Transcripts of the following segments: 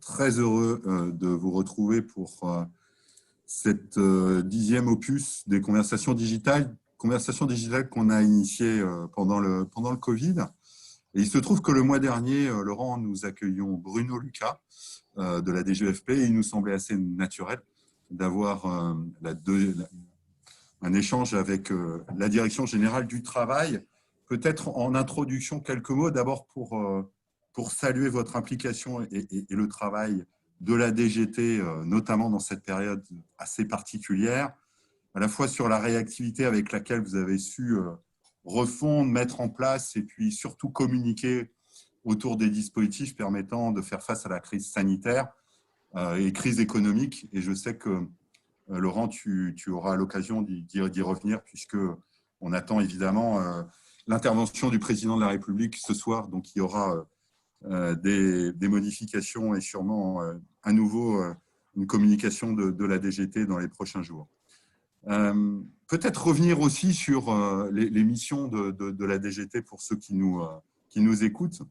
très heureux de vous retrouver pour cette 10e opus des conversations digitales qu'on a initiées pendant le Covid. Et il se trouve que le mois dernier, Laurent, nous accueillions Bruno Lucas de la DGEFP et il nous semblait assez naturel d'avoir un échange avec la Direction générale du travail. Peut-être en introduction, quelques mots d'abord pour saluer votre implication et le travail de la DGT, notamment dans cette période assez particulière, à la fois sur la réactivité avec laquelle vous avez su refondre, mettre en place et puis surtout communiquer autour des dispositifs permettant de faire face à la crise sanitaire et crise économique. Et je sais que, Laurent, tu auras l'occasion d'y revenir puisque on attend évidemment l'intervention du président de la République ce soir. Donc, il y aura des modifications et sûrement à nouveau une communication de la DGT dans les prochains jours. Peut-être revenir aussi sur les missions de la DGT pour ceux qui nous écoutent.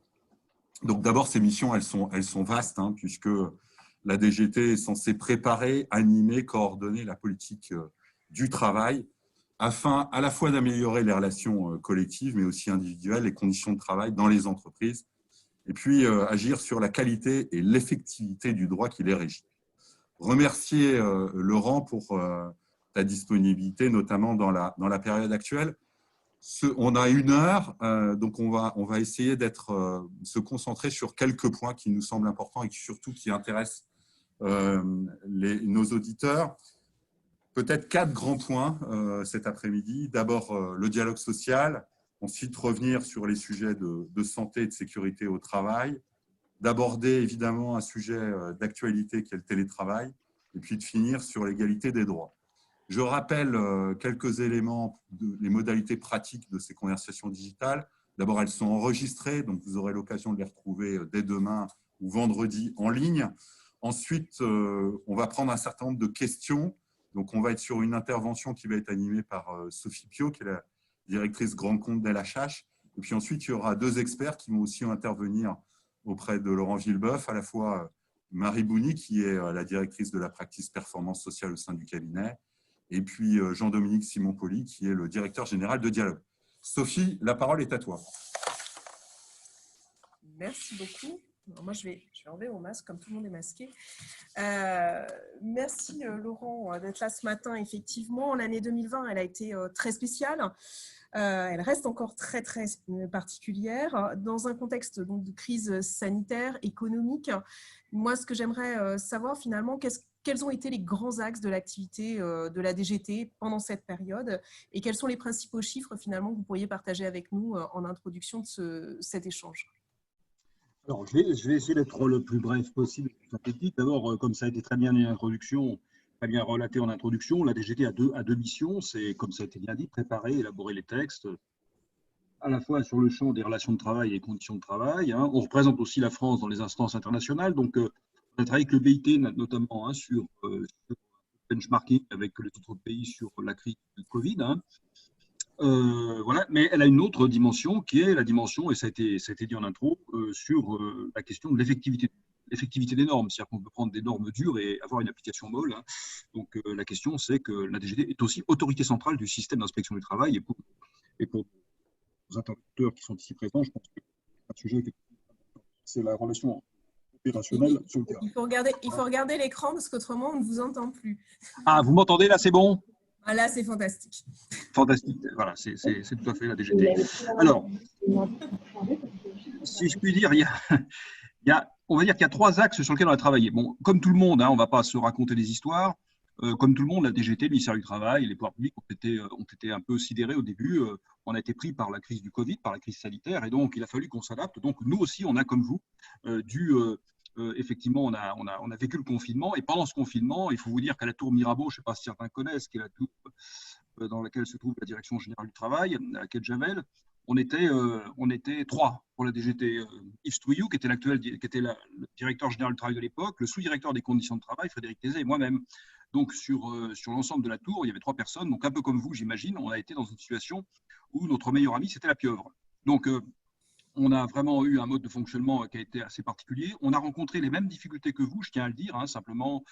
Donc d'abord, ces missions, elles sont vastes, hein, puisque la DGT est censée préparer, animer, coordonner la politique du travail afin à la fois d'améliorer les relations collectives, mais aussi individuelles, les conditions de travail dans les entreprises, et puis agir sur la qualité et l'effectivité du droit qui les régit. Remercier Laurent pour ta disponibilité, notamment dans la période actuelle. On a 1 heure, donc on va essayer se concentrer sur quelques points qui nous semblent importants et surtout qui intéressent nos auditeurs. Peut-être 4 grands points cet après-midi. D'abord, le dialogue social. Ensuite, revenir sur les sujets de santé et de sécurité au travail. D'aborder évidemment un sujet d'actualité qui est le télétravail. Et puis de finir sur l'égalité des droits. Je rappelle quelques éléments, les modalités pratiques de ces conversations digitales. D'abord, elles sont enregistrées, donc vous aurez l'occasion de les retrouver dès demain ou vendredi en ligne. Ensuite, on va prendre un certain nombre de questions. Donc, on va être sur une intervention qui va être animée par Sophie Piot, qui est la directrice grand compte d'LHH. Et puis ensuite, il y aura 2 experts qui vont aussi intervenir auprès de Laurent Villeboeuf, à la fois Marie Bouni, qui est la directrice de la practice performance sociale au sein du cabinet, et puis Jean-Dominique Simon-Poli, qui est le directeur général de Dialogue. Sophie, la parole est à toi. Merci beaucoup. Alors moi, je vais enlever mon masque, comme tout le monde est masqué. Merci Laurent d'être là ce matin. Effectivement, l'année 2020, elle a été très spéciale. Elle reste encore très, très particulière. Dans un contexte donc, de crise sanitaire, économique, moi, ce que j'aimerais savoir finalement, quels ont été les grands axes de l'activité de la DGT pendant cette période et quels sont les principaux chiffres finalement que vous pourriez partager avec nous en introduction de cet échange? Alors, je vais essayer d'être le plus bref possible. D'abord, comme ça a été très bien dit en introduction, très bien relaté en introduction, la DGT a deux missions. C'est, comme ça a été bien dit, préparer, élaborer les textes, à la fois sur le champ des relations de travail et des conditions de travail. On représente aussi la France dans les instances internationales. Donc, on a travaillé avec le BIT, notamment sur benchmarking avec les autres pays sur la crise du Covid. Voilà, mais elle a une autre dimension qui est la dimension, et ça a été dit en intro, sur la question de l'effectivité des normes. C'est-à-dire qu'on peut prendre des normes dures et avoir une application molle. Donc la question, c'est que la DGT est aussi autorité centrale du système d'inspection du travail. Et pour les interlocuteurs qui sont ici présents, je pense que c'est un sujet c'est la relation opérationnelle sur le terrain. Il faut regarder l'écran parce qu'autrement, on ne vous entend plus. Ah, vous m'entendez là, c'est bon? Ah, là, c'est fantastique. Fantastique, voilà, c'est tout à fait la DGT. Alors, si je puis dire, on va dire qu'il y a 3 axes sur lesquels on a travaillé. Bon, comme tout le monde, on ne va pas se raconter des histoires. Comme tout le monde, la DGT, le ministère du Travail, les pouvoirs publics ont été un peu sidérés au début. On a été pris par la crise du Covid, par la crise sanitaire, et donc il a fallu qu'on s'adapte. Donc nous aussi, on a, comme vous, effectivement, on a vécu le confinement. Et pendant ce confinement, il faut vous dire qu'à la tour Mirabeau, je ne sais pas si certains connaissent, qui est la tour dans laquelle se trouve la Direction générale du travail, à Quai de Javel, on était 3 pour la DGT. Yves Strouillou, qui était le directeur général du travail de l'époque, le sous-directeur des conditions de travail, Frédéric Thésée, et moi-même. Donc, sur l'ensemble de la tour, il y avait 3 personnes. Donc, un peu comme vous, j'imagine, on a été dans une situation où notre meilleur ami, c'était la pieuvre. Donc, on a vraiment eu un mode de fonctionnement qui a été assez particulier. On a rencontré les mêmes difficultés que vous, je tiens à le dire, hein, simplement,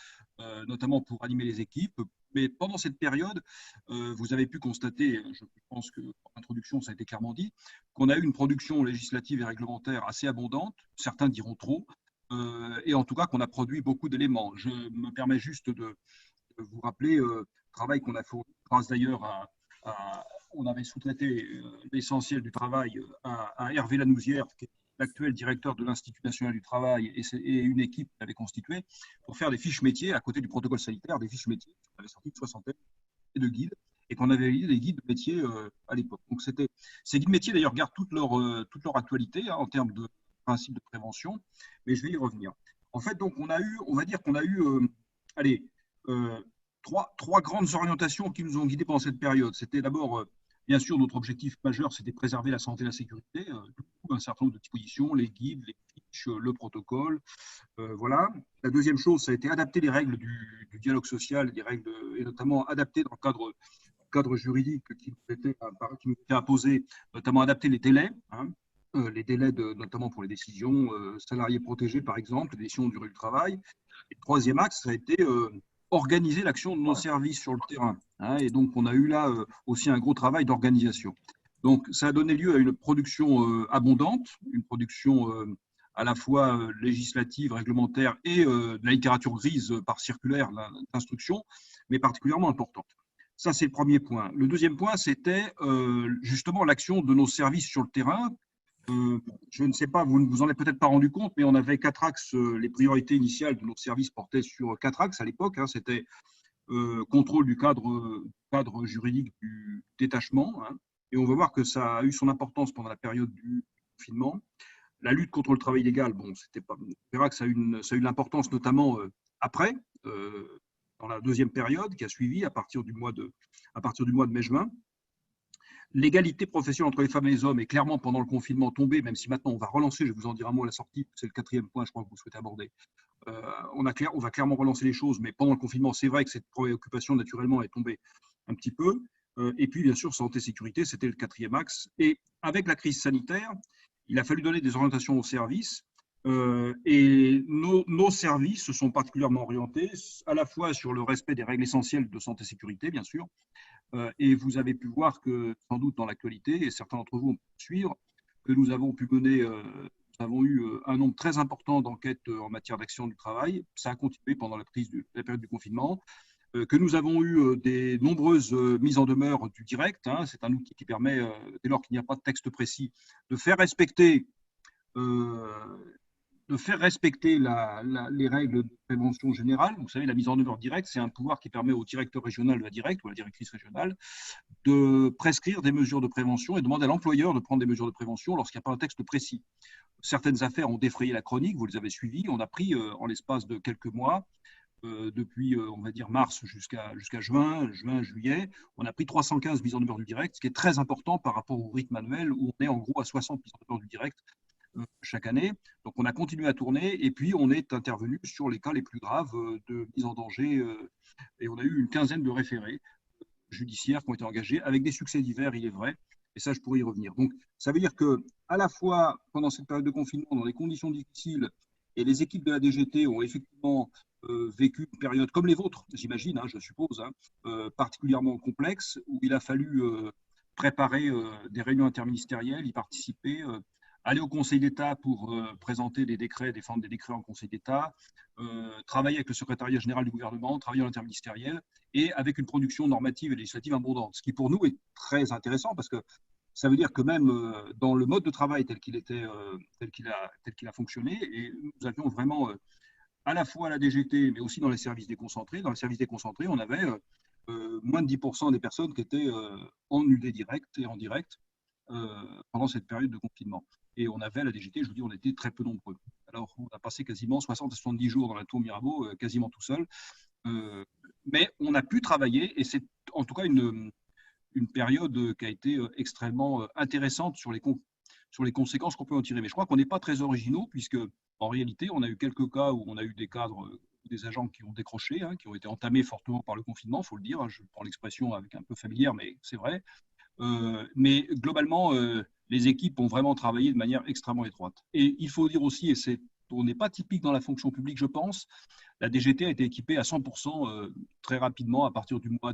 notamment pour animer les équipes. Mais pendant cette période, vous avez pu constater, je pense que en introduction, ça a été clairement dit, qu'on a eu une production législative et réglementaire assez abondante, certains diront trop, et en tout cas qu'on a produit beaucoup d'éléments. Je me permets juste de vous rappeler le travail qu'on a fait, grâce d'ailleurs on avait sous-traité l'essentiel du travail à Hervé Lanouzière, qui est l'actuel directeur de l'Institut national du travail, et une équipe qu'il avait constituée pour faire des fiches métiers à côté du protocole sanitaire, des fiches métiers. On avait sorti une soixantaine de guides et qu'on avait validé des guides de métiers à l'époque. Donc ces guides métiers d'ailleurs gardent toute leur actualité en termes de principes de prévention, mais je vais y revenir. En fait, donc on va dire qu'on a eu, allez, trois grandes orientations qui nous ont guidés pendant cette période. C'était d'abord, bien sûr, notre objectif majeur, c'était préserver la santé et la sécurité. Un certain nombre de dispositions, les guides, les fiches, le protocole. Voilà. La deuxième chose, ça a été adapter les règles du dialogue social, et notamment adapter dans le cadre juridique qui nous était imposé, notamment adapter les délais. Les délais notamment pour les décisions salariés protégés, par exemple, les décisions de durée du travail. Et le troisième axe, ça a été organiser l'action de nos services sur le terrain. Et donc, on a eu là aussi un gros travail d'organisation. Donc, ça a donné lieu à une production abondante, une production à la fois législative, réglementaire et de la littérature grise par circulaire d'instruction, mais particulièrement importante. Ça, c'est le premier point. Le deuxième point, c'était justement l'action de nos services sur le terrain. Je ne sais pas, vous ne vous en êtes peut-être pas rendu compte, mais on avait 4 axes. Les priorités initiales de notre service portaient sur 4 axes à l'époque. C'était contrôle du cadre juridique du détachement. Et on va voir que ça a eu son importance pendant la période du confinement. La lutte contre le travail illégal, c'était pas. On verra que ça a eu de l'importance, notamment après, dans la deuxième période qui a suivi à partir du mois de mai-juin. L'égalité professionnelle entre les femmes et les hommes est clairement pendant le confinement tombée, même si maintenant on va relancer, je vais vous en dire un mot à la sortie, c'est le 4e point, je crois que vous souhaitez aborder. On va clairement relancer les choses, mais pendant le confinement, c'est vrai que cette préoccupation naturellement est tombée un petit peu. Et puis bien sûr, santé-sécurité, c'était le 4e axe. Et avec la crise sanitaire, il a fallu donner des orientations aux services. Et nos services se sont particulièrement orientés à la fois sur le respect des règles essentielles de santé-sécurité, bien sûr. Et vous avez pu voir que, sans doute dans l'actualité, et certains d'entre vous ont pu suivre, que nous avons pu mener, nous avons eu un nombre très important d'enquêtes en matière d'action du travail. Ça a continué pendant la période du confinement. Que nous avons eu des nombreuses mises en demeure du direct. C'est un outil qui permet, dès lors qu'il n'y a pas de texte précis, de faire respecter les règles de prévention générale. Vous savez, la mise en œuvre directe, c'est un pouvoir qui permet au directeur régional de la directe ou à la directrice régionale de prescrire des mesures de prévention et demander à l'employeur de prendre des mesures de prévention lorsqu'il n'y a pas un texte précis. Certaines affaires ont défrayé la chronique, vous les avez suivies. On a pris, en l'espace de quelques mois, depuis, on va dire, mars jusqu'à juin, juillet, on a pris 315 mises en œuvre du direct, ce qui est très important par rapport au rythme annuel où on est en gros à 60 mises en œuvre du direct chaque année. Donc, on a continué à tourner et puis on est intervenu sur les cas les plus graves de mise en danger et on a eu une quinzaine de référés judiciaires qui ont été engagés avec des succès divers, il est vrai, et ça, je pourrais y revenir. Donc, ça veut dire que à la fois, pendant cette période de confinement, dans des conditions difficiles, et les équipes de la DGT ont effectivement vécu une période comme les vôtres, j'imagine, je suppose, particulièrement complexe, où il a fallu préparer des réunions interministérielles, y participer, aller au Conseil d'État pour présenter des décrets, défendre des décrets en Conseil d'État, travailler avec le secrétariat général du gouvernement, travailler en interministériel, et avec une production normative et législative abondante, ce qui pour nous est très intéressant parce que ça veut dire que même dans le mode de travail tel qu'il a fonctionné, et nous avions vraiment à la fois à la DGT, mais aussi dans les services déconcentrés. Dans les services déconcentrés, on avait moins de 10% des personnes qui étaient en UD direct et en direct pendant cette période de confinement. Et on avait à la DGT, je vous dis, on était très peu nombreux. Alors, on a passé quasiment 60 à 70 jours dans la tour Mirabeau, quasiment tout seul. Mais on a pu travailler, et c'est en tout cas une période qui a été extrêmement intéressante sur les conséquences qu'on peut en tirer. Mais je crois qu'on n'est pas très originaux, puisque en réalité, on a eu quelques cas où on a eu des cadres, des agents qui ont décroché, qui ont été entamés fortement par le confinement, il faut le dire. Je prends l'expression avec un peu familière, mais c'est vrai. Mais globalement, les équipes ont vraiment travaillé de manière extrêmement étroite. Et il faut dire aussi, et on n'est pas typique dans la fonction publique, je pense, la DGT a été équipée à 100% très rapidement à partir du mois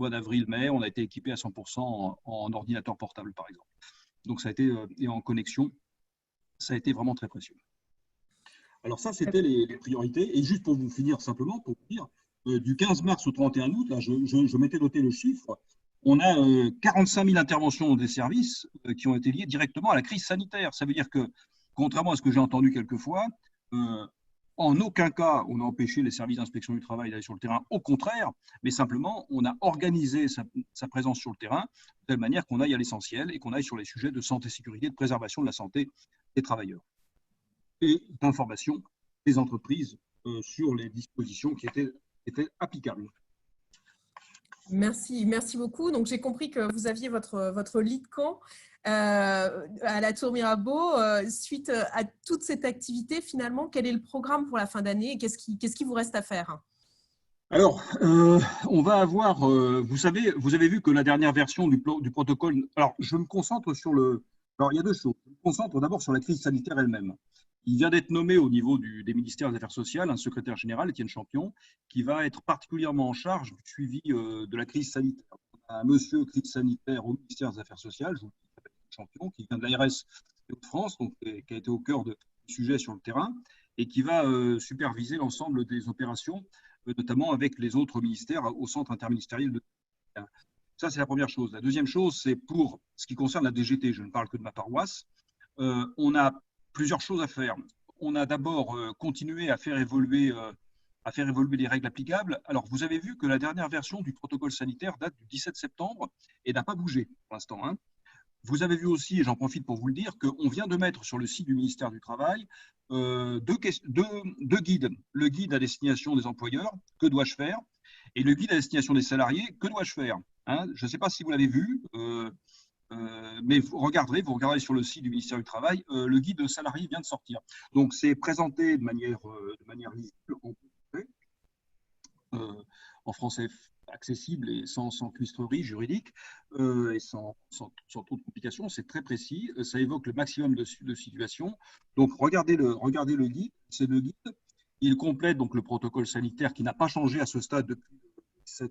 d'avril-mai. On a été équipé à 100% en ordinateur portable, par exemple. Donc, ça a été, et en connexion, ça a été vraiment très précieux. Alors ça, c'était les priorités. Et juste pour vous finir simplement, pour vous dire, du 15 mars au 31 août, là, je m'étais noté le chiffre, on a 45 000 interventions des services qui ont été liées directement à la crise sanitaire. Ça veut dire que, contrairement à ce que j'ai entendu quelquefois, en aucun cas on a empêché les services d'inspection du travail d'aller sur le terrain, au contraire, mais simplement on a organisé sa présence sur le terrain de telle manière qu'on aille à l'essentiel et qu'on aille sur les sujets de santé, sécurité, de préservation de la santé des travailleurs et d'information des entreprises sur les dispositions qui étaient applicables. Merci beaucoup. Donc, j'ai compris que vous aviez votre lit de camp à la Tour Mirabeau. Suite à toute cette activité, finalement, quel est le programme pour la fin d'année et qu'est-ce qui vous reste à faire? Alors, on va avoir, vous avez vu que la dernière version du protocole, alors je me concentre sur alors il y a deux choses. Je me concentre d'abord sur la crise sanitaire elle-même. Il vient d'être nommé au niveau des ministères des Affaires sociales un secrétaire général, Étienne Champion, qui va être particulièrement en charge du suivi de la crise sanitaire. Un monsieur crise sanitaire au ministère des Affaires sociales, je vous le dis, Champion, qui vient de l'ARS de France, donc, qui a été au cœur du sujet sur le terrain, et qui va superviser l'ensemble des opérations, notamment avec les autres ministères au centre interministériel de. Ça, c'est la première chose. La deuxième chose, c'est pour ce qui concerne la DGT, je ne parle que de ma paroisse, on a plusieurs choses à faire. On a d'abord continué à faire évoluer les règles applicables. Alors, vous avez vu que la dernière version du protocole sanitaire date du 17 septembre et n'a pas bougé pour l'instant. Hein. Vous avez vu aussi, et j'en profite pour vous le dire, qu'on vient de mettre sur le site du ministère du Travail deux guides. Le guide à destination des employeurs, que dois-je faire, et le guide à destination des salariés, que dois-je faire. Hein. Je ne sais pas si vous l'avez vu, mais vous regarderez sur le site du ministère du Travail, le guide salarié vient de sortir. Donc, c'est présenté de manière lisible, en français accessible et sans cuistrerie juridique et sans trop de complications. C'est très précis, ça évoque le maximum de situations. Donc, regardez le guide, c'est le guide. Il complète donc le protocole sanitaire qui n'a pas changé à ce stade depuis le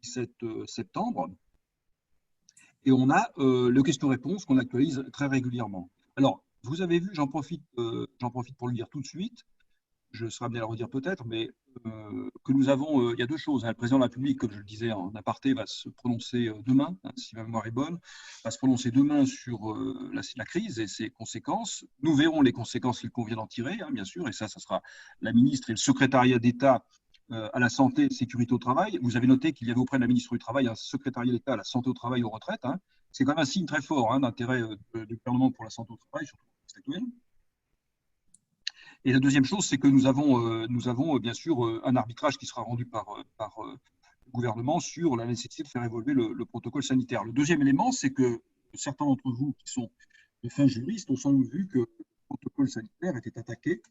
17 septembre. Et on a le question-réponse qu'on actualise très régulièrement. Alors, vous avez vu, j'en profite pour le dire tout de suite, je serai amené à le redire peut-être, mais que nous avons, il y a deux choses. Hein. Le président de la République, comme je le disais en aparté, va se prononcer demain, hein, si ma mémoire est bonne, va se prononcer demain sur la crise et ses conséquences. Nous verrons les conséquences qu'il convient d'en tirer, hein, bien sûr, et ça sera la ministre et le secrétariat d'État à la santé et sécurité au travail. Vous avez noté qu'il y avait auprès de la ministre du Travail un secrétariat d'État à la santé au travail et aux retraites. Hein. C'est quand même un signe très fort hein, d'intérêt du gouvernement pour la santé au travail, surtout dans le contexte actuel. Et la deuxième chose, c'est que nous avons bien sûr un arbitrage qui sera rendu par le gouvernement sur la nécessité de faire évoluer le protocole sanitaire. Le deuxième élément, c'est que certains d'entre vous qui sont de fins juristes ont sans doute vu que le protocole sanitaire était attaqué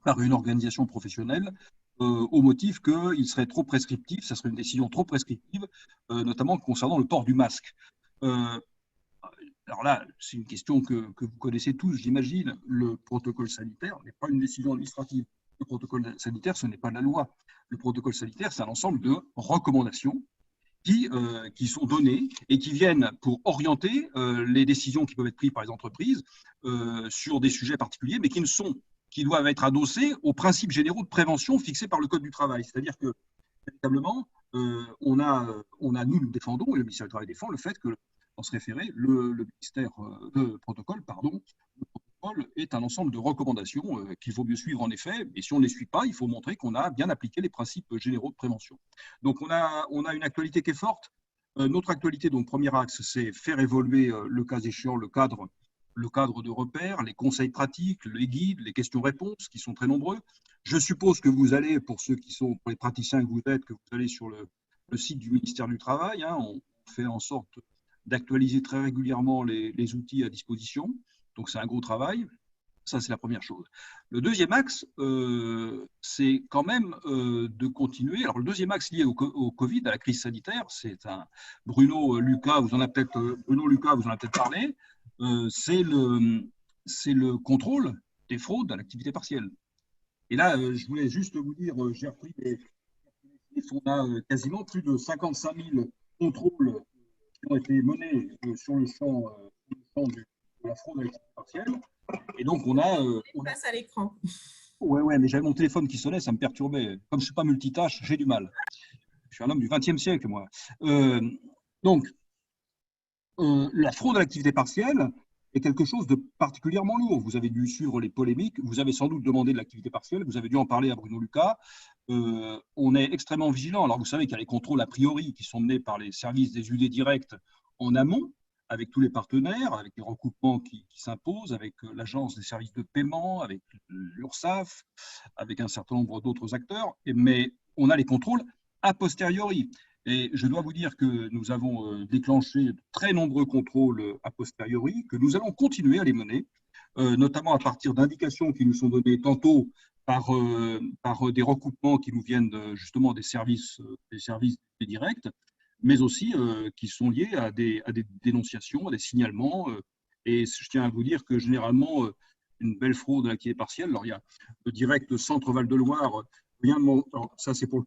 par une organisation professionnelle au motif qu'il serait trop prescriptif, ça serait une décision trop prescriptive, notamment concernant le port du masque. Alors là, c'est une question que vous connaissez tous, j'imagine. Le protocole sanitaire n'est pas une décision administrative. Le protocole sanitaire, ce n'est pas la loi. Le protocole sanitaire, c'est un ensemble de recommandations qui sont données et qui viennent pour orienter les décisions qui peuvent être prises par les entreprises sur des sujets particuliers, mais qui doivent être adossés aux principes généraux de prévention fixés par le Code du travail. C'est-à-dire que, véritablement, nous défendons, et le ministère du Travail défend, le fait que, dans ce référé, le protocole est un ensemble de recommandations qu'il vaut mieux suivre en effet, et si on ne les suit pas, il faut montrer qu'on a bien appliqué les principes généraux de prévention. Donc on a une actualité qui est forte. Notre actualité, donc premier axe, c'est faire évoluer le cas échéant, le cadre de repère, les conseils pratiques, les guides, les questions-réponses qui sont très nombreux. Je suppose que vous allez, pour les praticiens que vous êtes, que vous allez sur le site du ministère du Travail. Hein, on fait en sorte d'actualiser très régulièrement les outils à disposition. Donc c'est un gros travail. Ça, c'est la première chose. Le deuxième axe, c'est quand même de continuer. Alors, le deuxième axe lié au Covid, à la crise sanitaire, c'est un Bruno Lucas, vous en avez peut-être parlé, c'est le contrôle des fraudes à l'activité partielle. Et là, je voulais juste vous dire, j'ai repris les chiffres, on a quasiment plus de 55 000 contrôles qui ont été menés sur le champ de la fraude à l'activité partielle. Et donc, on passe à l'écran. Ouais, mais j'avais mon téléphone qui sonnait, ça me perturbait. Comme je ne suis pas multitâche, j'ai du mal. Je suis un homme du XXe siècle, moi. Donc, la fraude à l'activité partielle est quelque chose de particulièrement lourd. Vous avez dû suivre les polémiques, vous avez sans doute demandé de l'activité partielle, vous avez dû en parler à Bruno Lucas. On est extrêmement vigilant. Alors, vous savez qu'il y a les contrôles a priori qui sont menés par les services des UD directs en amont, avec tous les partenaires, avec les recoupements qui s'imposent, avec l'Agence des services de paiement, avec l'URSSAF, avec un certain nombre d'autres acteurs. Mais on a les contrôles a posteriori. Et je dois vous dire que nous avons déclenché de très nombreux contrôles a posteriori, que nous allons continuer à les mener, notamment à partir d'indications qui nous sont données tantôt par des recoupements qui nous viennent justement des services directs, mais aussi qui sont liés à des dénonciations, à des signalements. Et je tiens à vous dire que généralement, une belle fraude à l'activité partielle, alors il y a le direct Centre-Val de Loire, ça c'est pour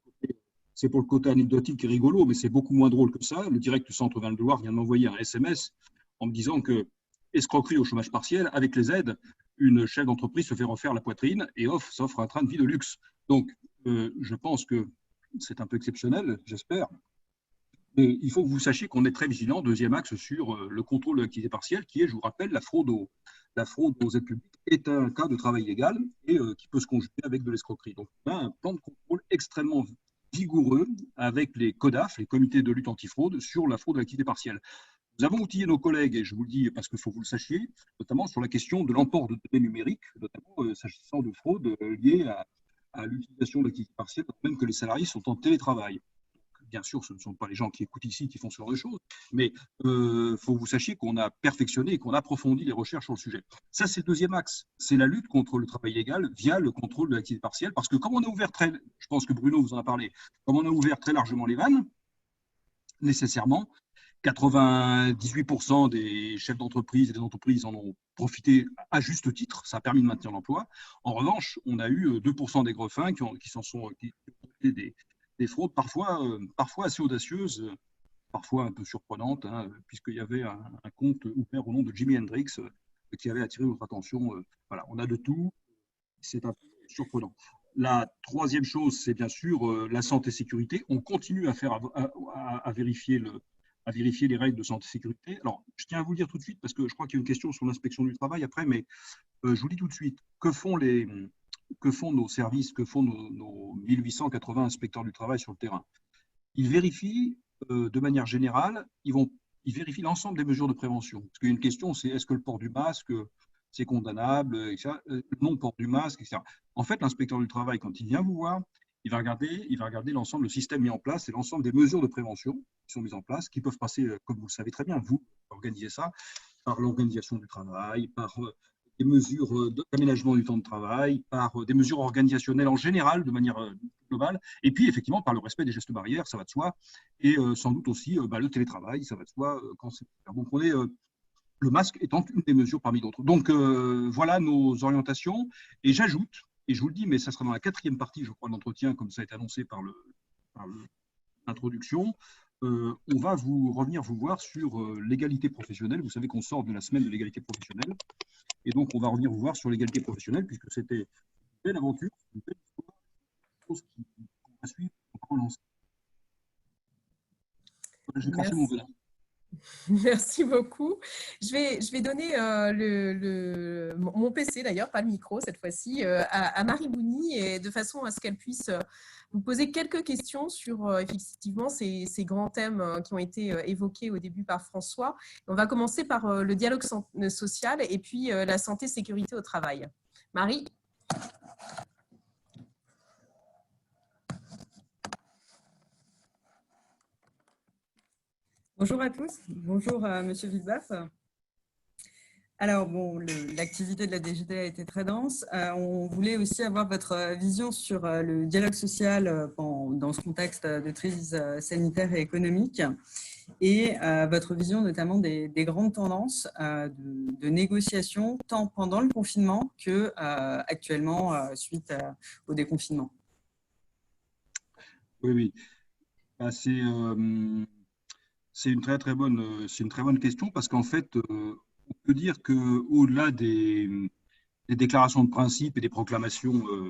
le côté anecdotique et rigolo, mais c'est beaucoup moins drôle que ça. Le direct Centre-Val de Loire vient de m'envoyer un SMS en me disant que escroquerie au chômage partiel, avec les aides, une chef d'entreprise se fait refaire la poitrine et s'offre un train de vie de luxe. Donc, je pense que c'est un peu exceptionnel, j'espère. Mais il faut que vous sachiez qu'on est très vigilant, deuxième axe, sur le contrôle de l'activité partielle, qui est, je vous rappelle, la fraude aux aides publiques est un cas de travail légal et qui peut se conjuguer avec de l'escroquerie. Donc, on a un plan de contrôle extrêmement vigoureux avec les CODAF, les comités de lutte antifraude, sur la fraude à l'activité partielle. Nous avons outillé nos collègues, et je vous le dis parce qu'il faut que vous le sachiez, notamment sur la question de l'emport de données numériques, notamment s'agissant de fraude liée à l'utilisation de l'activité partielle, même que les salariés sont en télétravail. Bien sûr, ce ne sont pas les gens qui écoutent ici qui font ce genre de choses, mais il faut que vous sachiez qu'on a perfectionné et qu'on a approfondi les recherches sur le sujet. Ça, c'est le deuxième axe, c'est la lutte contre le travail illégal via le contrôle de l'activité partielle, parce que comme on a ouvert je pense que Bruno vous en a parlé, comme on a ouvert très largement les vannes, nécessairement, 98% des chefs d'entreprise et des entreprises en ont profité à juste titre, ça a permis de maintenir l'emploi. En revanche, on a eu 2% des greffins qui ont des fraudes parfois assez audacieuses, parfois un peu surprenantes, hein, puisqu'il y avait un compte ouvert au nom de Jimi Hendrix qui avait attiré notre attention. Voilà, on a de tout, c'est un peu surprenant. La troisième chose, c'est bien sûr la santé-sécurité. On continue à vérifier les règles de santé-sécurité. Alors, je tiens à vous le dire tout de suite, parce que je crois qu'il y a une question sur l'inspection du travail après, mais je vous dis tout de suite, que font nos services, que font nos 1880 inspecteurs du travail sur le terrain? Ils vérifient de manière générale, ils vérifient l'ensemble des mesures de prévention. Parce qu'il y a une question, c'est est-ce que le port du masque, c'est condamnable, etc. Le non-port du masque, etc. En fait, l'inspecteur du travail, quand il vient vous voir, il va regarder l'ensemble, le système mis en place et l'ensemble des mesures de prévention qui sont mises en place, qui peuvent passer, comme vous le savez très bien, vous organisez ça, par l'organisation du travail, par des mesures d'aménagement du temps de travail, par des mesures organisationnelles en général, de manière globale, et puis effectivement par le respect des gestes barrières, ça va de soi, et sans doute aussi le télétravail, ça va de soi quand c'est. Donc on est le masque étant une des mesures parmi d'autres. Donc voilà nos orientations, et j'ajoute, et je vous le dis, mais ça sera dans la 4e partie, je crois, de l'entretien, comme ça a été annoncé par l'introduction. On va revenir vous voir sur l'égalité professionnelle. Vous savez qu'on sort de la semaine de l'égalité professionnelle. Et donc, on va revenir vous voir sur l'égalité professionnelle, puisque c'était une belle aventure, une belle histoire, une chose qu'on va suivre, qu'on va relancer. J'ai craché mon venin. Merci beaucoup. Je vais donner mon PC, d'ailleurs, pas le micro cette fois-ci, à Marie Bouni, et de façon à ce qu'elle puisse vous poser quelques questions sur effectivement ces grands thèmes qui ont été évoqués au début par François. On va commencer par le dialogue social et puis la santé-sécurité au travail. Marie ? Bonjour à tous, bonjour à Monsieur Villebaff. Alors, bon, l'activité de la DGT a été très dense. On voulait aussi avoir votre vision sur le dialogue social dans ce contexte de crise sanitaire et économique et votre vision notamment des grandes tendances de négociation tant pendant le confinement que actuellement suite au déconfinement. Oui, oui. Bah, c'est une très bonne question parce qu'en fait, on peut dire qu'au-delà des déclarations de principe et des proclamations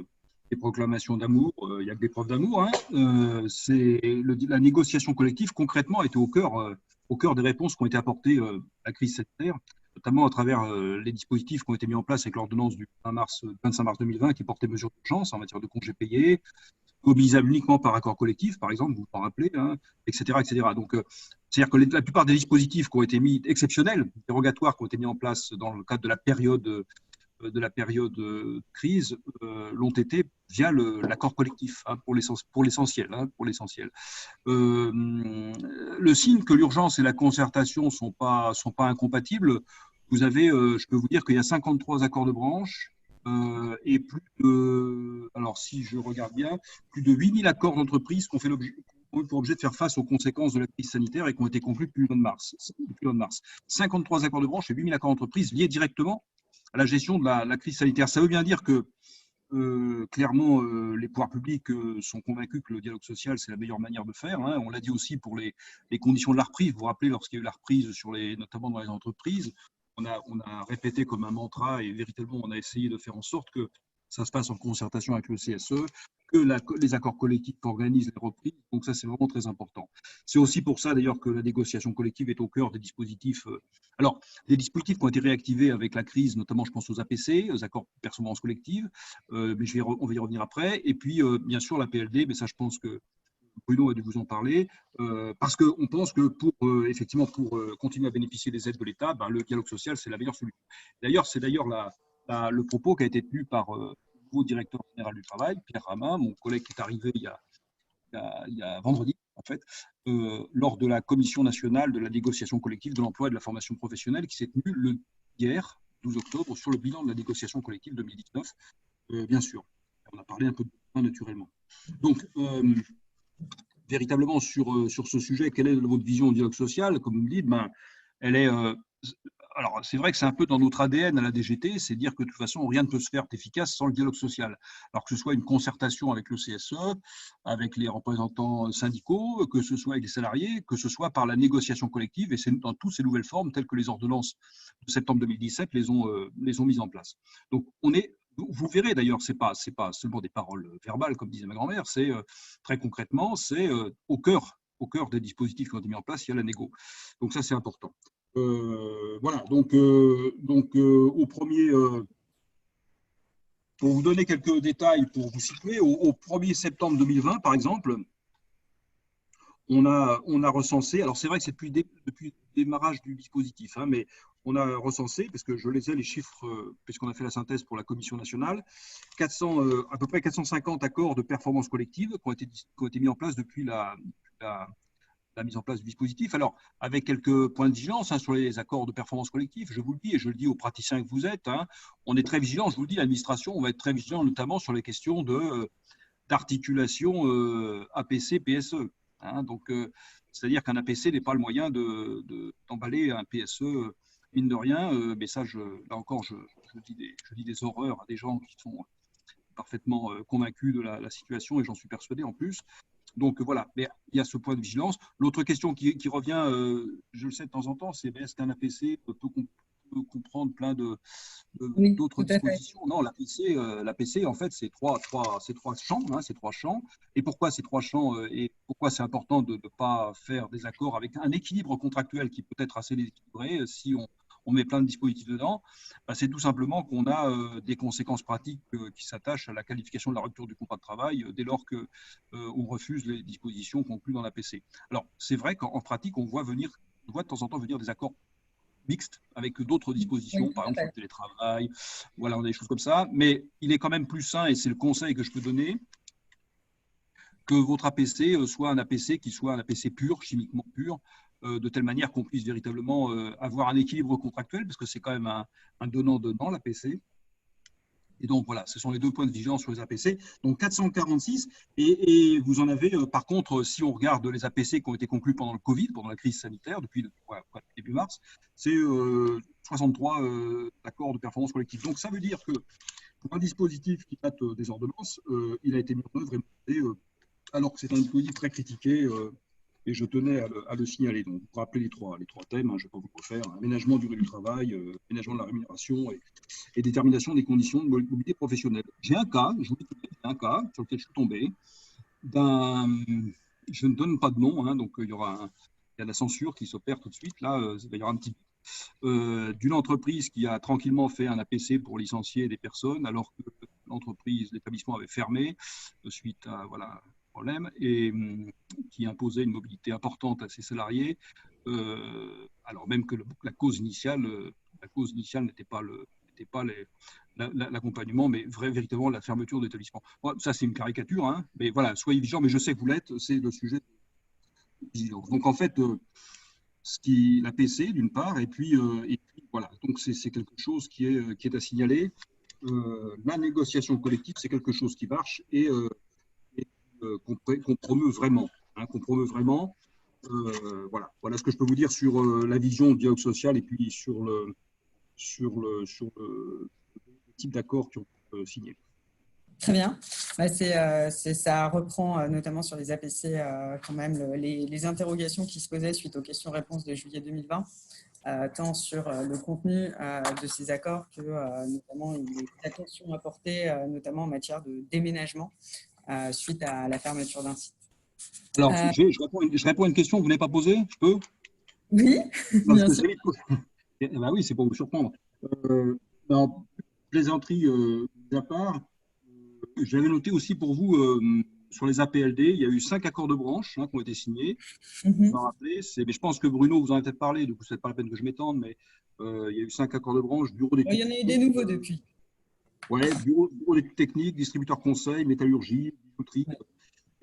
d'amour, il n'y a que des preuves d'amour, hein, la négociation collective concrètement était au cœur des réponses qui ont été apportées à la crise sanitaire, notamment à travers les dispositifs qui ont été mis en place avec l'ordonnance du 25 mars 2020 qui portait mesures d'urgence en matière de congés payés, mobilisable uniquement par accord collectif, par exemple, vous vous en rappelez, hein, etc., etc. Donc, c'est-à-dire que la plupart des dispositifs qui ont été mis, exceptionnels, dérogatoires, qui ont été mis en place dans le cadre de la période de crise, l'ont été via l'accord collectif, hein, pour l'essentiel. Hein, pour l'essentiel. Le signe que l'urgence et la concertation sont pas incompatibles, vous avez, je peux vous dire qu'il y a 53 accords de branche, et alors si je regarde bien, plus de 8000 accords d'entreprise qui ont eu pour objet de faire face aux conséquences de la crise sanitaire et qui ont été conclus depuis le mois de mars. 53 accords de branche et 8000 accords d'entreprise liés directement à la gestion de la crise sanitaire. Ça veut bien dire que clairement, les pouvoirs publics sont convaincus que le dialogue social, c'est la meilleure manière de faire. Hein. On l'a dit aussi pour les conditions de la reprise. Vous vous rappelez, lorsqu'il y a eu la reprise, notamment dans les entreprises, on a répété comme un mantra et véritablement, on a essayé de faire en sorte que ça se passe en concertation avec le CSE, que les accords collectifs organisent les reprises. Donc ça, c'est vraiment très important. C'est aussi pour ça, d'ailleurs, que la négociation collective est au cœur des dispositifs. Alors, des dispositifs qui ont été réactivés avec la crise, notamment, je pense aux APC, aux accords de performance collective, mais on va y revenir après. Et puis, bien sûr, la PLD, mais ça, je pense que Bruno a dû vous en parler, parce qu'on pense que effectivement, pour continuer à bénéficier des aides de l'État, ben, le dialogue social, c'est la meilleure solution. D'ailleurs, c'est le propos qui a été tenu par le nouveau directeur général du travail, Pierre Ramin, mon collègue qui est arrivé il y a vendredi, en fait, lors de la Commission nationale de la négociation collective de l'emploi et de la formation professionnelle qui s'est tenue hier, 12 octobre, sur le bilan de la négociation collective 2019, bien sûr. On a parlé un peu de ça naturellement. Donc, véritablement sur ce sujet, quelle est votre vision du dialogue social? Comme vous me dites, ben, elle est. Alors, c'est vrai que c'est un peu dans notre ADN à la DGT, c'est dire que de toute façon, rien ne peut se faire efficace sans le dialogue social. Alors que ce soit une concertation avec le CSE, avec les représentants syndicaux, que ce soit avec les salariés, que ce soit par la négociation collective, et c'est dans toutes ces nouvelles formes, telles que les ordonnances de septembre 2017 les ont mises en place. Donc, vous verrez d'ailleurs, c'est pas seulement des paroles verbales, comme disait ma grand-mère, c'est très concrètement, c'est au cœur des dispositifs qui ont été mis en place, il y a la négo. Donc ça, c'est important. Voilà, donc au premier, pour vous donner quelques détails, pour vous situer, au 1er septembre 2020, par exemple, on a recensé, alors c'est vrai que c'est depuis le démarrage du dispositif, hein, mais on a recensé, parce que je les ai les chiffres, puisqu'on a fait la synthèse pour la Commission nationale, à peu près 450 accords de performance collective qui ont été mis en place depuis la mise en place du dispositif. Alors, avec quelques points de vigilance, hein, sur les accords de performance collective, je vous le dis, et je le dis aux praticiens que vous êtes, hein, on est très vigilant, je vous le dis, l'administration, on va être très vigilant, notamment sur les questions d'articulation APC-PSE. Hein, donc, c'est-à-dire qu'un APC n'est pas le moyen d'emballer un PSE, mine de rien, mais ça, là encore, je dis des horreurs à des gens qui sont parfaitement convaincus de la situation, et j'en suis persuadé en plus. Donc voilà, mais il y a ce point de vigilance. L'autre question qui revient, je le sais de temps en temps, c'est est-ce qu'un APC peut comprendre plein d'autres dispositions? Non, l'APC, en fait, c'est trois champs. Hein, c'est 3 champs. Et pourquoi ces 3 champs et pourquoi c'est important de ne pas faire des accords avec un équilibre contractuel qui peut être assez déséquilibré si on met plein de dispositifs dedans, ben c'est tout simplement qu'on a des conséquences pratiques qui s'attachent à la qualification de la rupture du contrat de travail dès lors qu'on refuse les dispositions conclues dans l'APC. Alors, c'est vrai qu'en pratique, on voit de temps en temps venir des accords mixtes avec d'autres dispositions, par exemple sur le télétravail, voilà, on a des choses comme ça, mais il est quand même plus sain, et c'est le conseil que je peux donner, que votre APC soit un APC qui soit un APC pur, chimiquement pur, de telle manière qu'on puisse véritablement avoir un équilibre contractuel, parce que c'est quand même un donnant-donnant, l'APC. Et donc, voilà, ce sont les 2 points de vigilance sur les APC. Donc, 446. Et vous en avez, par contre, si on regarde les APC qui ont été conclus pendant le Covid, pendant la crise sanitaire, depuis début mars, c'est 63 accords de performance collective. Donc, ça veut dire que pour un dispositif qui date des ordonnances, il a été mis en œuvre et alors que c'est un dispositif très critiqué. Et je tenais à le signaler. Donc, pour rappeler les trois thèmes, hein, je ne vais pas vous le refaire, hein, aménagement durée du travail, aménagement de la rémunération et détermination des conditions de mobilité professionnelle. J'ai un cas, je vous dis un cas sur lequel je suis tombé, je ne donne pas de nom, hein, donc il y a la censure qui s'opère tout de suite, là, il va y avoir un petit d'une entreprise qui a tranquillement fait un APC pour licencier des personnes, alors que l'établissement avait fermé suite à problème, et qui imposait une mobilité importante à ses salariés, alors même que la cause initiale n'était pas l'accompagnement, mais véritablement la fermeture de l'établissement. Bon, ça, c'est une caricature, hein, mais voilà, soyez vigilants, mais je sais que vous l'êtes, c'est le sujet de vigilance. Donc, en fait, l'APC, d'une part, et puis voilà, donc c'est quelque chose qui est à signaler. La négociation collective, c'est quelque chose qui marche et qu'on promeut vraiment. Hein, qu'on promeut vraiment. Voilà ce que je peux vous dire sur la vision du dialogue social et puis sur le type d'accords qui ont été signés. Très bien. Ça reprend notamment sur les APC quand même les interrogations qui se posaient suite aux questions-réponses de juillet 2020, tant sur le contenu de ces accords que notamment l'attention apportée notamment en matière de déménagement suite à la fermeture d'un site. Alors, je réponds à une question que vous n'avez pas posée, je peux? Oui, bien sûr. Oui, c'est pour vous surprendre. Dans plaisanterie à part, j'avais noté aussi pour vous, sur les APLD, il y a eu 5 accords de branche qui ont été signés. Mais je pense que Bruno vous en a peut-être parlé, du coup, ce n'est pas la peine que je m'étende, mais il y a eu 5 accords de branche, bureau d'études. Il y en a eu des nouveaux depuis. Oui, bureau d'études techniques, distributeur conseil, métallurgie, bijouterie,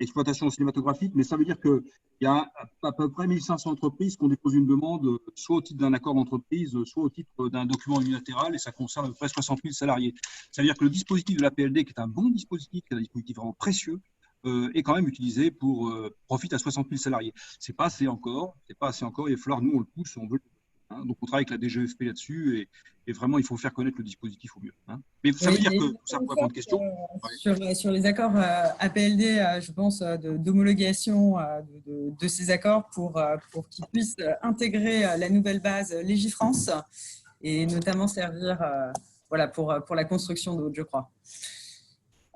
exploitation cinématographique, mais ça veut dire qu'il y a à peu près 1500 entreprises qui ont déposé une demande, soit au titre d'un accord d'entreprise, soit au titre d'un document unilatéral, et ça concerne à peu près 60 000 salariés. Ça veut dire que le dispositif de l'APLD, qui est un bon dispositif, qui est un dispositif vraiment précieux, est quand même utilisé pour profit à 60 000 salariés. C'est pas assez encore, il va falloir, nous, on le pousse, on veut le hein. Donc, on travaille avec la DGEFP là-dessus et vraiment, il faut faire connaître le dispositif au mieux. Hein. Mais ça veut dire que, ça répond à votre question. Sur les accords APLD, je pense, d'homologation de ces accords pour qu'ils puissent intégrer la nouvelle base Légifrance et notamment servir pour la construction d'autres, je crois.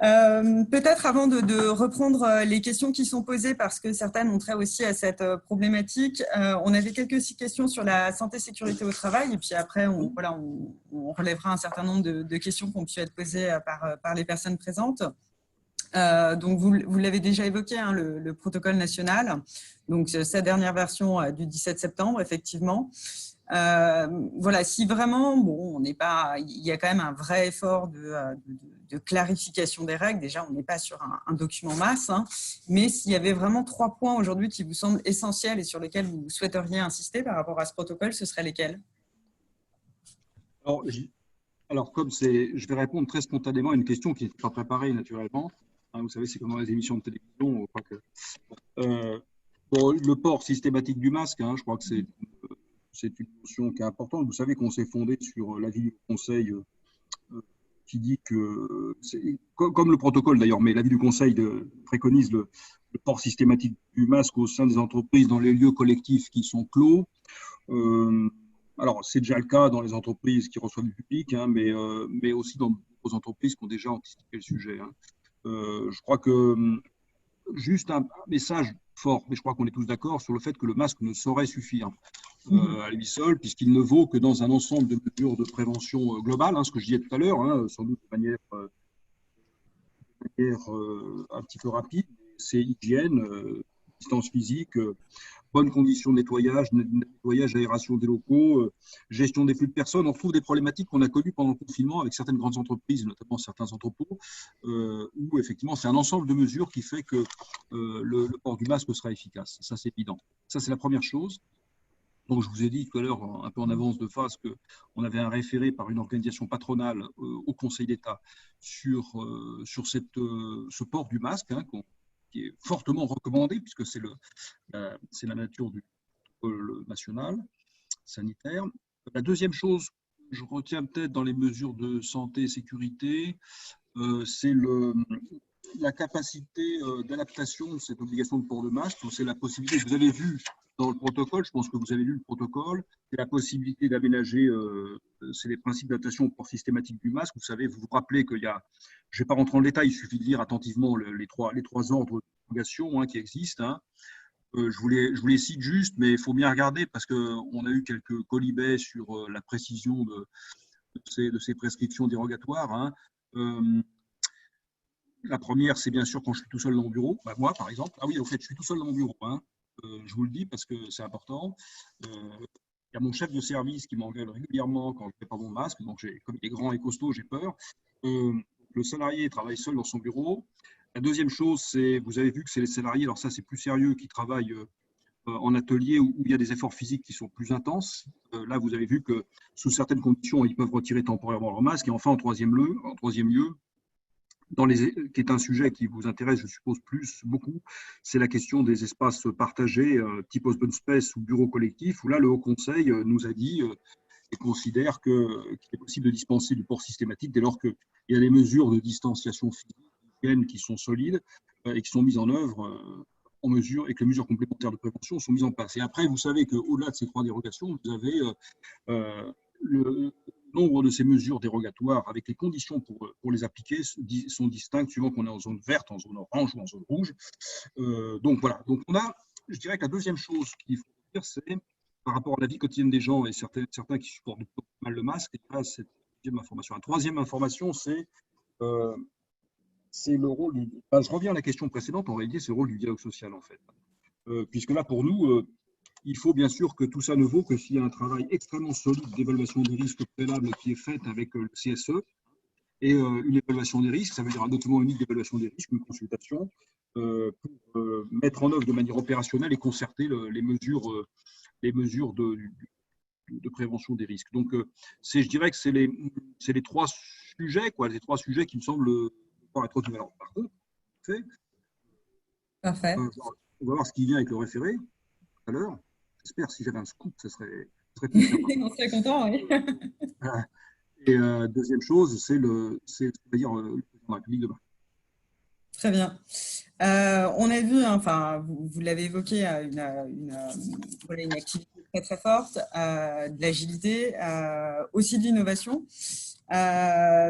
Peut-être avant de reprendre les questions qui sont posées, parce que certaines ont trait aussi à cette problématique, on avait quelques questions sur la santé-sécurité au travail, et puis après, on relèvera un certain nombre de questions qui ont pu être posées par les personnes présentes. Donc, vous l'avez déjà évoqué, hein, le protocole national, donc sa dernière version du 17 septembre, effectivement. Si vraiment, on n'est pas, il y a quand même un vrai effort de clarification des règles. Déjà, on n'est pas sur un document masse, hein, mais s'il y avait vraiment 3 points aujourd'hui qui vous semblent essentiels et sur lesquels vous souhaiteriez insister par rapport à ce protocole, ce seraient lesquels? Alors je vais répondre très spontanément à une question qui n'était pas préparée naturellement. Hein, vous savez, c'est comme dans les émissions de télévision. Le port systématique du masque, hein, je crois que c'est une notion qui est importante. Vous savez qu'on s'est fondé sur l'avis du Conseil qui dit que, comme le protocole d'ailleurs, mais l'avis du Conseil préconise le port systématique du masque au sein des entreprises dans les lieux collectifs qui sont clos. Alors, c'est déjà le cas dans les entreprises qui reçoivent du public, hein, mais aussi dans d'autres entreprises qui ont déjà anticipé le sujet. Hein. Je crois que juste un message fort, mais je crois qu'on est tous d'accord sur le fait que le masque ne saurait suffire à lui seul, puisqu'il ne vaut que dans un ensemble de mesures de prévention globale, hein, ce que je disais tout à l'heure, hein, sans doute de manière un petit peu rapide. C'est hygiène, distance physique, bonnes conditions de nettoyage, aération des locaux, gestion des flux de personnes. On retrouve des problématiques qu'on a connues pendant le confinement avec certaines grandes entreprises, notamment certains entrepôts, où effectivement c'est un ensemble de mesures qui fait que le port du masque sera efficace. Ça, c'est évident. Ça, c'est la première chose. Donc, je vous ai dit tout à l'heure, un peu en avance de phase, qu'on avait un référé par une organisation patronale au Conseil d'État sur ce port du masque, hein, qui est fortement recommandé, puisque c'est la nature du protocole national sanitaire. La deuxième chose que je retiens peut-être dans les mesures de santé et sécurité, c'est la capacité d'adaptation de cette obligation de port de masque. C'est la possibilité, vous avez vu dans le protocole, je pense que vous avez lu le protocole, c'est la possibilité d'aménager, c'est les principes d'adaptation au port systématique du masque. Vous savez, vous vous rappelez qu'il y a, je ne vais pas rentrer en détail, il suffit de lire attentivement les trois ordres d'obligation qui existent. Hein. Je vous les cite juste, mais il faut bien regarder parce qu'on a eu quelques colibets sur la précision de ces prescriptions dérogatoires. Hein. La première, c'est bien sûr quand je suis tout seul dans mon bureau. Bah, moi, par exemple. Ah oui, au fait, je suis tout seul dans mon bureau. Hein. Je vous le dis parce que c'est important. Il y a mon chef de service qui m'engueule régulièrement quand je ne fais pas mon masque. Donc, comme il est grand et costaud, j'ai peur. Le salarié travaille seul dans son bureau. La deuxième chose, c'est, vous avez vu que c'est les salariés, alors ça c'est plus sérieux, qui travaillent en atelier où il y a des efforts physiques qui sont plus intenses. Là, vous avez vu que sous certaines conditions, ils peuvent retirer temporairement leur masque. Et enfin, en troisième lieu, qui est un sujet qui vous intéresse, je suppose, beaucoup, c'est la question des espaces partagés, type open space ou bureau collectif, où là, le Haut Conseil nous a dit et considère qu'il est possible de dispenser du port systématique dès lors qu'il y a des mesures de distanciation physique qui sont solides et qui sont mises en œuvre en mesure, et que les mesures complémentaires de prévention sont mises en place. Et après, vous savez qu'au-delà de ces trois dérogations, vous avez le nombre de ces mesures dérogatoires avec les conditions pour les appliquer sont distinctes suivant qu'on est en zone verte, en zone orange ou en zone rouge. Donc voilà. Donc je dirais que la deuxième chose qu'il faut dire, c'est par rapport à la vie quotidienne des gens et certains qui supportent mal le masque, et là, c'est la deuxième information. La troisième information, c'est le rôle du. Je reviens à la question précédente, en réalité, c'est le rôle du dialogue social, en fait. Puisque là, pour nous, il faut bien sûr que tout ça ne vaut que s'il y a un travail extrêmement solide d'évaluation des risques préalables qui est fait avec le CSE. Et une évaluation des risques, ça veut dire un document unique d'évaluation des risques, une consultation, pour mettre en œuvre de manière opérationnelle et concerter les mesures de prévention des risques. Donc, je dirais que c'est les trois sujets, les trois sujets qui me semblent être équivalents. Par contre, Parfait. On va voir ce qui vient avec le référé tout à l'heure. J'espère, si j'avais un scoop, ça serait plus sympa. On serait content, oui. Et deuxième chose, c'est le président de la République demain. Très bien. On a vu, enfin, vous l'avez évoqué, une activité très très forte, de l'agilité, aussi de l'innovation,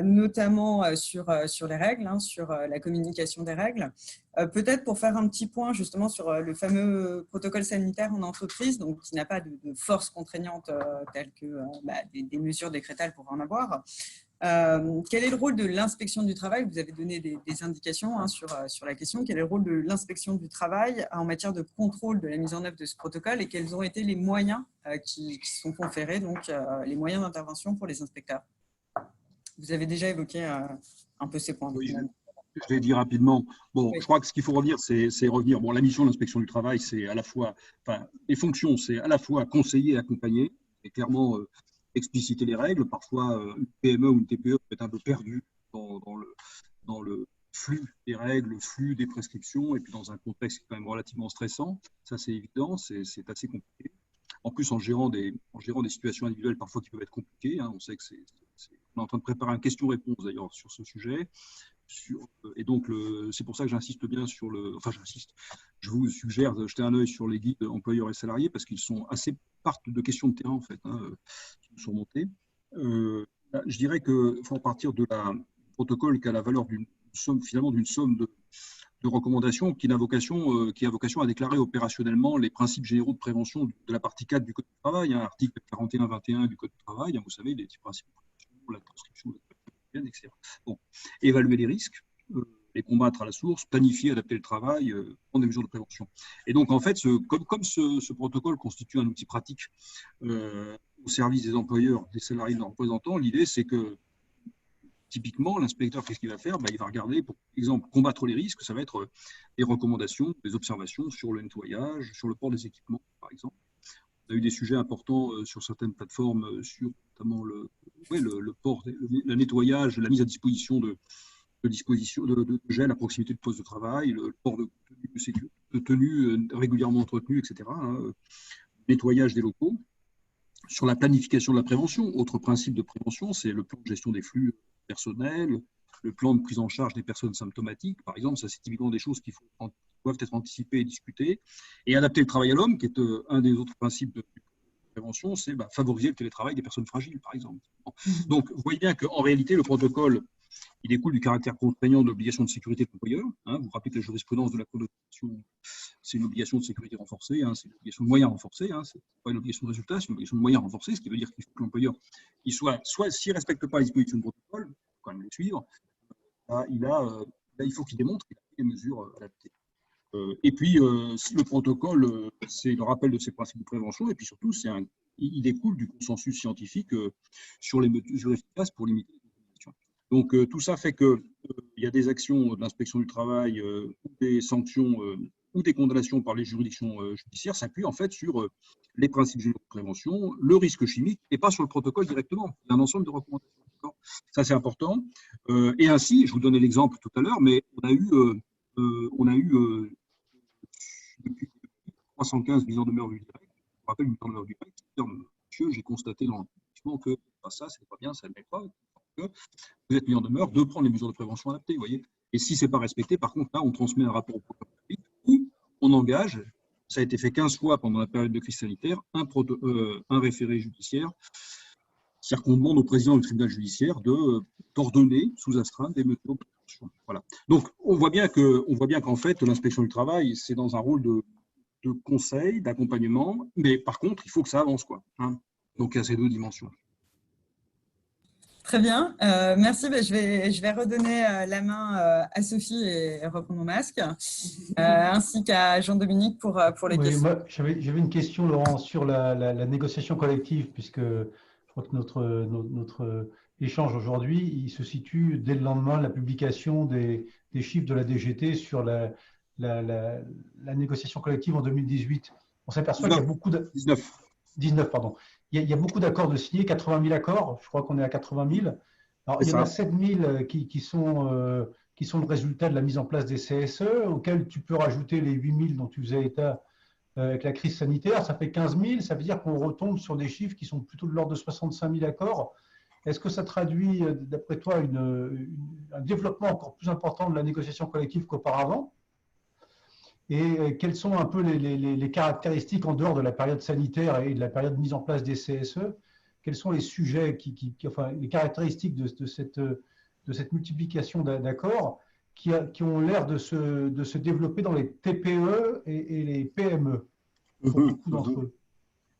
notamment sur les règles, sur la communication des règles. Peut-être pour faire un petit point justement sur le fameux protocole sanitaire en entreprise, donc qui n'a pas de force contraignante telle que des mesures décrétales pour en avoir. Quel est le rôle de l'inspection du travail? Vous avez donné des indications sur la question. Quel est le rôle de l'inspection du travail en matière de contrôle de la mise en œuvre de ce protocole et quels ont été les moyens qui sont conférés, donc les moyens d'intervention pour les inspecteurs? Vous avez déjà évoqué un peu ces points. Oui, je l'ai dit rapidement. Bon, oui. Je crois que ce qu'il faut revenir, c'est revenir. Bon, la mission de l'inspection du travail, c'est à la fois, les fonctions, c'est à la fois conseiller et accompagner, et clairement expliciter les règles. Parfois, une PME ou une TPE peut être un peu perdue dans le flux des règles, le flux des prescriptions, et puis dans un contexte qui est quand même relativement stressant. Ça, c'est évident, c'est assez compliqué. En plus, en gérant des situations individuelles parfois qui peuvent être compliquées. On sait que on est en train de préparer une question-réponse d'ailleurs sur ce sujet. Et donc, c'est pour ça que j'insiste bien sur je vous suggère de jeter un œil sur les guides employeurs et salariés parce qu'ils sont assez partent de questions de terrain en fait, qui nous sont montées. Je dirais qu'il faut partir de la protocole qui a la valeur d'une somme de recommandations qui a vocation à déclarer opérationnellement les principes généraux de prévention de la partie 4 du Code du travail, article 41-21 du Code du travail, vous savez, les principes de prévention, la transcription, etc. Bon. Évaluer les risques, les combattre à la source, planifier, adapter le travail, prendre des mesures de prévention. Et donc, en fait, comme ce protocole constitue un outil pratique au service des employeurs, des salariés, des représentants, l'idée, c'est que typiquement, l'inspecteur, qu'est-ce qu'il va faire? Il va regarder, pour exemple, combattre les risques, ça va être des recommandations, des observations sur le nettoyage, sur le port des équipements, par exemple. On a eu des sujets importants sur certaines plateformes, sur notamment le port, le nettoyage, la mise à disposition de gel à proximité du poste de travail, le port de tenue régulièrement entretenue, etc. Nettoyage des locaux. Sur la planification de la prévention, autre principe de prévention, c'est le plan de gestion des flux personnels, le plan de prise en charge des personnes symptomatiques, par exemple. Ça, c'est typiquement des choses qui doivent être anticipées et discutées. Et adapter le travail à l'homme, qui est un des autres principes de prévention, c'est favoriser le télétravail des personnes fragiles, par exemple. Donc, vous voyez bien qu'en réalité, le protocole, il découle du caractère contraignant de l'obligation de sécurité de l'employeur. Vous vous rappelez que la jurisprudence de la Cour de cassation, c'est une obligation de sécurité renforcée, c'est une obligation de moyens renforcés, c'est pas une obligation de résultat, c'est une obligation de moyens renforcés, ce qui veut dire qu'il faut que l'employeur, soit s'il ne respecte pas les dispositions du protocole, il faut quand même les suivre, il faut qu'il démontre qu'il a pris des mesures adaptées. Et puis, le protocole, c'est le rappel de ces principes de prévention, et puis surtout, il découle du consensus scientifique sur les mesures efficaces pour limiter les contaminations. Donc, tout ça fait qu'il y a des actions de l'inspection du travail, ou des sanctions, ou des condamnations par les juridictions judiciaires s'appuient en fait sur les principes généraux de prévention, le risque chimique, et pas sur le protocole directement. Il y a un ensemble de recommandations. Ça, c'est important. Et ainsi, je vous donnais l'exemple tout à l'heure, mais on a eu depuis 315 mises en demeure du direct. Je me rappelle une mise en demeure du direct, monsieur, j'ai constaté dans l'établissement que ça, c'est pas bien, ça ne l'est pas. Vous êtes mis en demeure de prendre les mesures de prévention adaptées, vous voyez. Et si ce n'est pas respecté, par contre, là, on transmet un rapport au procureur public où on engage, ça a été fait 15 fois pendant la période de crise sanitaire, un référé judiciaire. C'est-à-dire qu'on demande au président du tribunal judiciaire d'ordonner sous astreinte des mesures de prévention. Voilà. Donc, on voit bien qu'en fait, l'inspection du travail, c'est dans un rôle de conseil, d'accompagnement, mais par contre, il faut que ça avance, quoi. Donc, il y a ces deux dimensions. Très bien, merci. Je vais redonner la main à Sophie et reprendre mon masque, ainsi qu'à Jean-Dominique pour les questions. Moi, j'avais une question, Laurent, sur la négociation collective, puisque je crois que notre échange aujourd'hui, il se situe dès le lendemain de la publication des chiffres de la DGT sur la négociation collective en 2018. On s'aperçoit qu'il y a beaucoup de… 19, pardon. Il y a beaucoup d'accords de signés, 80 000 accords, je crois qu'on est à 80 000. Alors, il y en a 7 000 qui sont le résultat de la mise en place des CSE, auxquels tu peux rajouter les 8 000 dont tu faisais état avec la crise sanitaire. Ça fait 15 000, ça veut dire qu'on retombe sur des chiffres qui sont plutôt de l'ordre de 65 000 accords. Est-ce que ça traduit, d'après toi, un développement encore plus important de la négociation collective qu'auparavant ? Et quelles sont un peu les caractéristiques en dehors de la période sanitaire et de la période de mise en place des CSE? Quels sont les sujets, enfin, les caractéristiques de cette multiplication d'accords qui ont l'air de se développer dans les TPE et les PME pour beaucoup d'entre eux?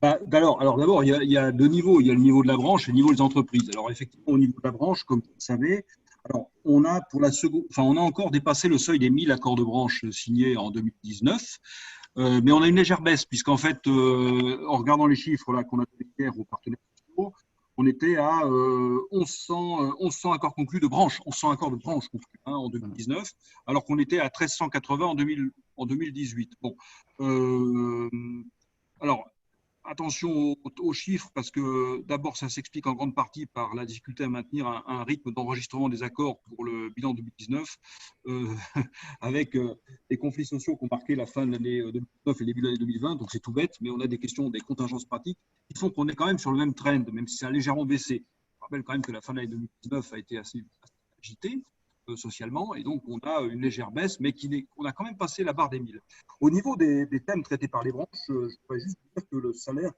Alors d'abord, il y a deux niveaux. Il y a le niveau de la branche et le niveau des entreprises. Alors effectivement, au niveau de la branche, comme vous le savez, alors, on a encore dépassé le seuil des 1000 accords de branche signés en 2019, mais on a une légère baisse, puisqu'en fait, en regardant les chiffres là qu'on a donné hier aux partenaires sociaux, on était à 1100 accords conclus de branche, 1100 accords de branche conclus en 2019, alors qu'on était à 1380 en 2018. Bon, alors, attention aux chiffres, parce que d'abord, ça s'explique en grande partie par la difficulté à maintenir un rythme d'enregistrement des accords pour le bilan 2019, avec les conflits sociaux qui ont marqué la fin de l'année 2019 et le début de l'année 2020. Donc, c'est tout bête, mais on a des questions, des contingences pratiques qui font qu'on est quand même sur le même trend, même si ça a légèrement baissé. Je rappelle quand même que la fin de l'année 2019 a été assez agitée socialement, et donc on a une légère baisse, mais on a quand même passé la barre des 1000. Au niveau des thèmes traités par les branches, je voudrais juste dire que le salaire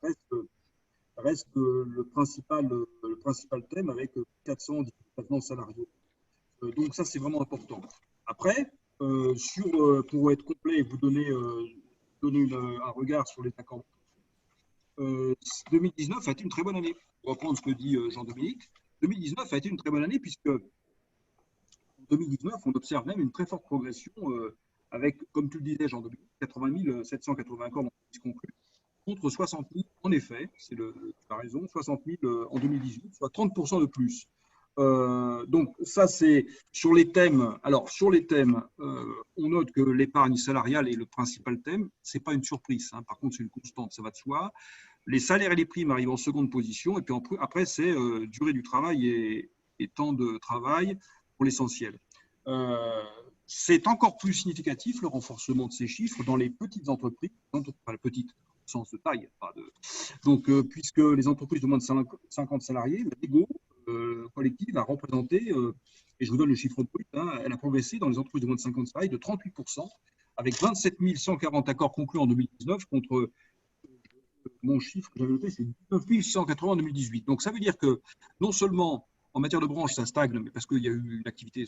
reste le principal thème, avec 410 traitements salariaux. Donc ça, c'est vraiment important. Après, pour être complet et vous donner un regard sur les accords, 2019 a été une très bonne année. Pour reprendre ce que dit Jean-Dominique, 2019 a été une très bonne année, puisque en 2019, on observe même une très forte progression avec, comme tu le disais, Jean-Dominique, 80 780 accords conclus, contre 60 000, en effet, tu as raison, 60 000 en 2018, soit 30% de plus. Donc, ça, c'est sur les thèmes. Alors, sur les thèmes, on note que l'épargne salariale est le principal thème. Ce n'est pas une surprise, par contre, c'est une constante, ça va de soi. Les salaires et les primes arrivent en seconde position. Et puis après, c'est durée du travail et temps de travail pour l'essentiel. C'est encore plus significatif le renforcement de ces chiffres dans les petites entreprises, enfin, petites au sens de taille. Donc, puisque les entreprises de moins de 50 salariés, la négo collective a représenté, et je vous donne le chiffre brut, elle a progressé dans les entreprises de moins de 50 salariés de 38%, avec 27 140 accords conclus en 2019 contre mon chiffre que j'avais noté, c'est 19 180 en 2018. Donc, ça veut dire que non seulement en matière de branche, ça stagne, mais parce qu'il y a eu une activité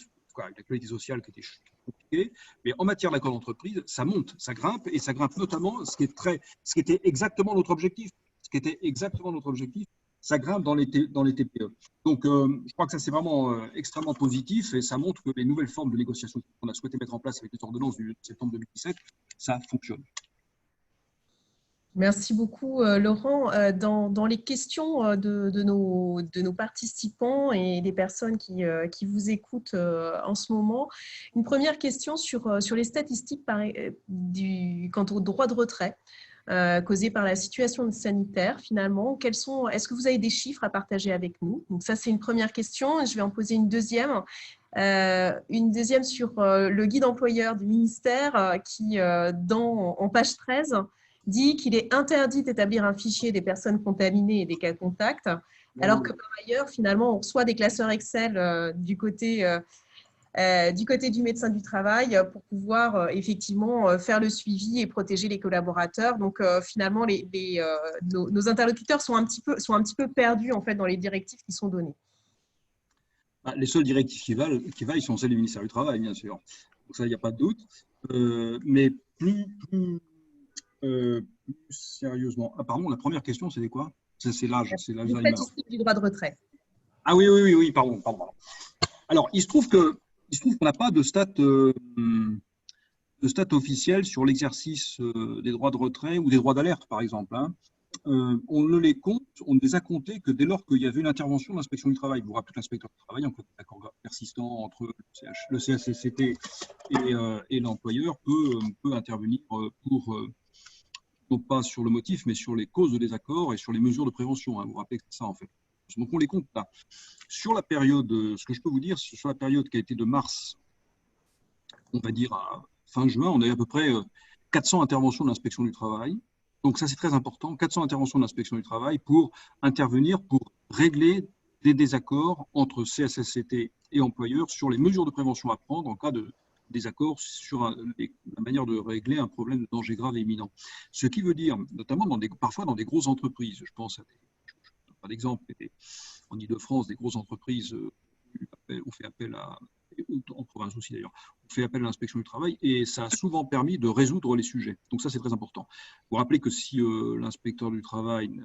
sociale qui était compliquée, mais en matière d'accord d'entreprise, ça monte, ça grimpe, et ça grimpe notamment, ce qui était exactement notre objectif. Ça grimpe dans les TPE. Donc, je crois que ça, c'est vraiment extrêmement positif, et ça montre que les nouvelles formes de négociation qu'on a souhaité mettre en place avec les ordonnances du septembre 2017, ça fonctionne. Merci beaucoup, Laurent. Dans les questions de nos participants et des personnes qui vous écoutent en ce moment, une première question sur les statistiques quant au droit de retrait causé par la situation sanitaire, finalement. Est-ce que vous avez des chiffres à partager avec nous? Donc ça, c'est une première question. Je vais en poser une deuxième. Sur le guide employeur du ministère qui, en page 13, dit qu'il est interdit d'établir un fichier des personnes contaminées et des cas contacts, alors que par ailleurs, finalement, on reçoit des classeurs Excel du côté du médecin du travail pour pouvoir effectivement faire le suivi et protéger les collaborateurs. Donc, finalement, nos interlocuteurs sont un petit peu perdus en fait, dans les directives qui sont données. Les seules directives qui valent sont celles du ministère du Travail, bien sûr. Donc ça, il n'y a pas de doute. Mais plus sérieusement, pardon, la première question, c'était quoi? C'est l'âge. C'est l'âge. Les statistiques du droit de retrait. Ah oui, pardon. Alors, il se trouve qu'on n'a pas de stats officielles sur l'exercice des droits de retrait ou des droits d'alerte, par exemple. On ne les a comptés que dès lors qu'il y avait une intervention de l'inspection du travail. Vous vous rappelez que l'inspecteur du travail, en cas d'accord persistant entre le CHSCT et l'employeur, peut intervenir pour non pas sur le motif, mais sur les causes de désaccord et sur les mesures de prévention. Vous vous rappelez que c'est ça, en fait. Donc, on les compte là. Sur la période, ce que je peux vous dire, sur la période qui a été de mars, on va dire à fin juin, on a eu à peu près 400 interventions de l'inspection du travail. Donc, ça, c'est très important. 400 interventions de l'inspection du travail pour intervenir, pour régler des désaccords entre CSSCT et employeurs sur les mesures de prévention à prendre en cas de désaccord sur la manière de régler un problème de danger grave et imminent. Ce qui veut dire, notamment parfois dans des grosses entreprises, je pense à pas d'exemple, en Ile-de-France, des grosses entreprises on fait appel en province aussi d'ailleurs, on fait appel à l'inspection du travail et ça a souvent permis de résoudre les sujets. Donc ça, c'est très important. Vous vous rappelez que si l'inspecteur du travail,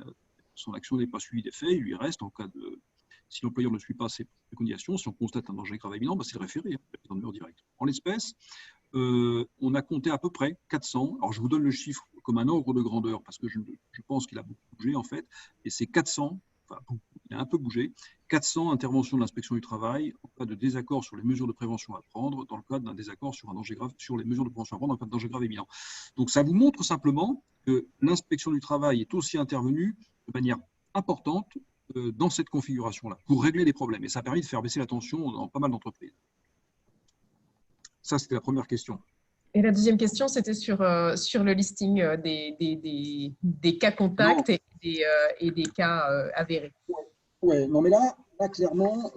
son action n'est pas suivie des faits, il lui reste en cas de... Si l'employeur ne suit pas ses préconisations, si on constate un danger grave et imminent, c'est le référé, dans le mur direct. En l'espèce, on a compté à peu près 400. Alors, je vous donne le chiffre comme un ordre de grandeur parce que je pense qu'il a beaucoup bougé en fait. Et c'est 400, enfin, il a un peu bougé, 400 interventions de l'inspection du travail en cas de désaccord sur les mesures de prévention à prendre, dans le cadre d'un désaccord sur un danger grave, sur les mesures de prévention à prendre dans le cadre d'un danger grave et imminent. Donc, ça vous montre simplement que l'inspection du travail est aussi intervenue de manière importante dans cette configuration-là, pour régler des problèmes. Et ça a permis de faire baisser la tension dans pas mal d'entreprises. Ça, c'était la première question. Et la deuxième question, c'était sur le listing des cas contacts et des cas avérés. Oui, non, mais là clairement,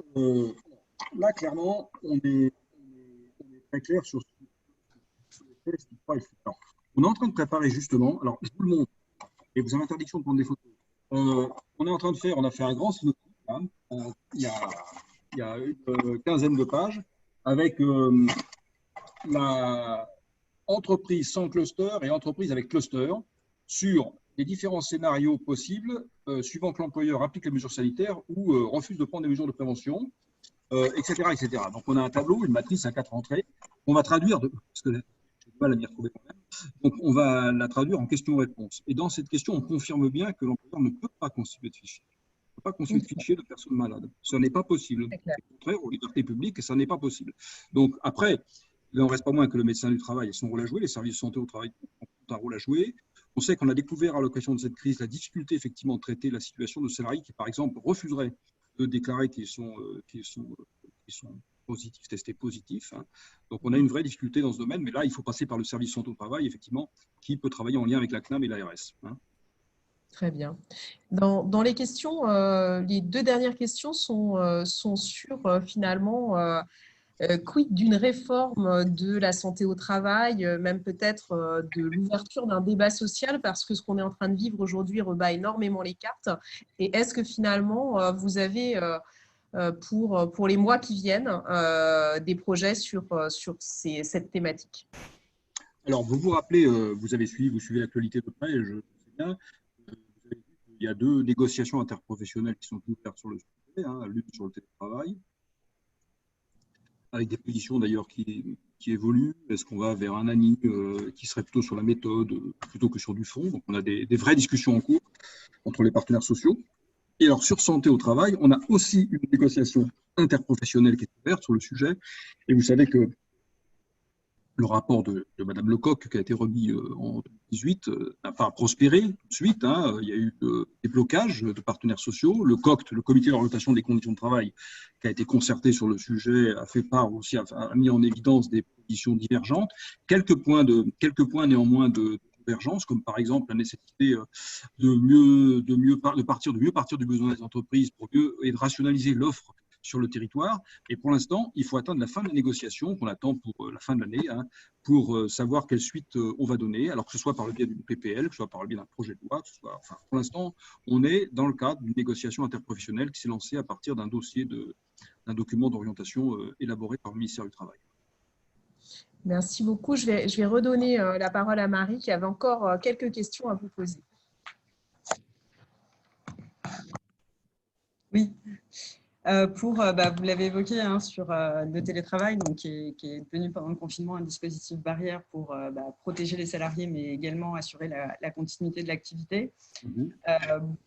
on est très clair sur ce qui pourra être fait. On est en train de préparer justement, alors je vous le montre, et vous avez interdiction de prendre des photos. On est en train de faire, on a fait un grand synopsis, il y a une quinzaine de pages, avec la entreprise sans cluster et entreprise avec cluster sur les différents scénarios possibles, suivant que l'employeur applique les mesures sanitaires ou refuse de prendre des mesures de prévention, etc., etc. Donc, on a un tableau, une matrice à 4 entrées. On va traduire, parce que j'ai du mal à m'y retrouver quand même. Donc, on va la traduire en question-réponse. Et dans cette question, on confirme bien que l'employeur ne peut pas constituer de fichier. Il ne peut pas constituer de fichier de personnes malades. Ce n'est pas possible. Au contraire, aux libertés publiques, ça n'est pas possible. Donc, après, il n'en reste pas moins que le médecin du travail a son rôle à jouer, les services de santé au travail ont un rôle à jouer. On sait qu'on a découvert à l'occasion de cette crise la difficulté effectivement de traiter la situation de salariés qui, par exemple, refuseraient de déclarer qu'ils sont positifs, testés positifs. Hein. Donc, on a une vraie difficulté dans ce domaine, mais là, il faut passer par le service santé au travail, effectivement, qui peut travailler en lien avec la CNAM et l'ARS. Hein. Très bien. Dans les questions, les deux dernières questions sont sur finalement quid d'une réforme de la santé au travail, même peut-être de l'ouverture d'un débat social, parce que ce qu'on est en train de vivre aujourd'hui rebat énormément les cartes. Et est-ce que finalement, vous avez, pour les mois qui viennent, des projets sur cette thématique? Alors, vous vous rappelez, vous suivez l'actualité de près, je sais bien, vous avez vu qu'il y a 2 négociations interprofessionnelles qui sont ouvertes sur le sujet, hein, l'une sur le télétravail, avec des positions d'ailleurs qui évoluent. Est-ce qu'on va vers un ANI qui serait plutôt sur la méthode plutôt que sur du fond? Donc, on a des vraies discussions en cours entre les partenaires sociaux. Et alors, sur santé au travail, on a aussi une négociation interprofessionnelle qui est ouverte sur le sujet. Et vous savez que le rapport de Mme Lecoq, qui a été remis en 2018, n'a pas prospéré tout de suite. Hein. Il y a eu des blocages de partenaires sociaux. Le COCT, le Comité d'orientation des conditions de travail, qui a été concerté sur le sujet, a fait part aussi, a mis en évidence des positions divergentes. Quelques points néanmoins de convergence, comme par exemple la nécessité de partir du besoin des entreprises pour et de rationaliser l'offre sur le territoire. Et pour l'instant, il faut attendre la fin de la négociation, qu'on attend pour la fin de l'année, hein, pour savoir quelle suite on va donner, alors que ce soit par le biais d'une PPL, que ce soit par le biais d'un projet de loi, pour l'instant, on est dans le cadre d'une négociation interprofessionnelle qui s'est lancée à partir d'un document d'orientation élaboré par le ministère du Travail. Merci beaucoup. Je vais redonner la parole à Marie, qui avait encore quelques questions à vous poser. Oui. Vous l'avez évoqué, hein, sur le télétravail, donc, qui est devenu pendant le confinement un dispositif barrière pour protéger les salariés, mais également assurer la continuité de l'activité.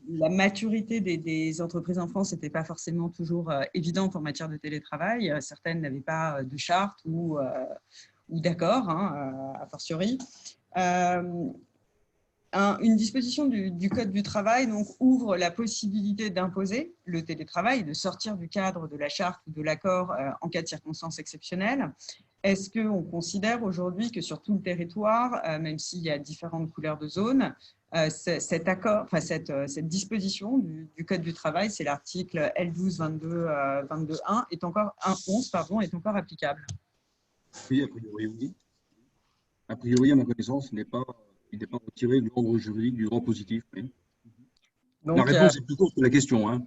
La maturité des entreprises en France n'était pas forcément toujours évidente en matière de télétravail. Certaines n'avaient pas de charte ou d'accord, hein, a fortiori. Une disposition du Code du travail donc, ouvre la possibilité d'imposer le télétravail, de sortir du cadre de la charte ou de l'accord en cas de circonstances exceptionnelles. Est-ce qu'on considère aujourd'hui que sur tout le territoire, même s'il y a différentes couleurs de zone, cette disposition du Code du travail, c'est l'article L12-22-1, est encore applicable? Oui, a priori, oui. A priori, à ma connaissance, il n'est pas retiré de l'ordre juridique du droit positif. Oui. Donc, la réponse est plus courte que la question. Hein.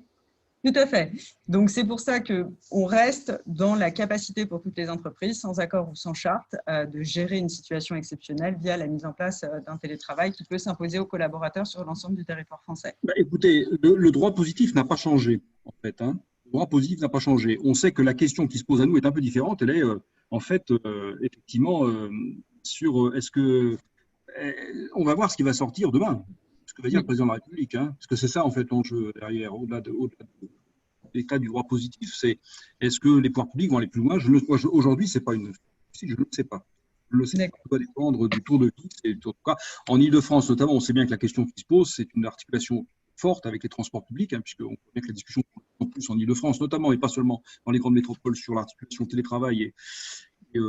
Tout à fait. Donc, c'est pour ça qu'on reste dans la capacité pour toutes les entreprises, sans accord ou sans charte, de gérer une situation exceptionnelle via la mise en place d'un télétravail qui peut s'imposer aux collaborateurs sur l'ensemble du territoire français. Écoutez, le droit positif n'a pas changé, en fait. Hein. Le droit positif n'a pas changé. On sait que la question qui se pose à nous est un peu différente. Elle est, en fait, effectivement, sur est-ce que on va voir ce qui va sortir demain, ce que va dire le président de la République, hein, parce que c'est ça en fait l'enjeu derrière, au-delà de l'état du droit positif, c'est est-ce que les pouvoirs publics vont aller plus loin? Aujourd'hui, c'est pas une, je ne le sais pas. Je le sais. Ça doit dépendre du tour de vis. Et en tout cas, en Île-de-France notamment, on sait bien que la question qui se pose, c'est une articulation forte avec les transports publics, hein, puisqu'on connaît que la discussion en plus en Île-de-France, notamment et pas seulement dans les grandes métropoles, sur l'articulation télétravail et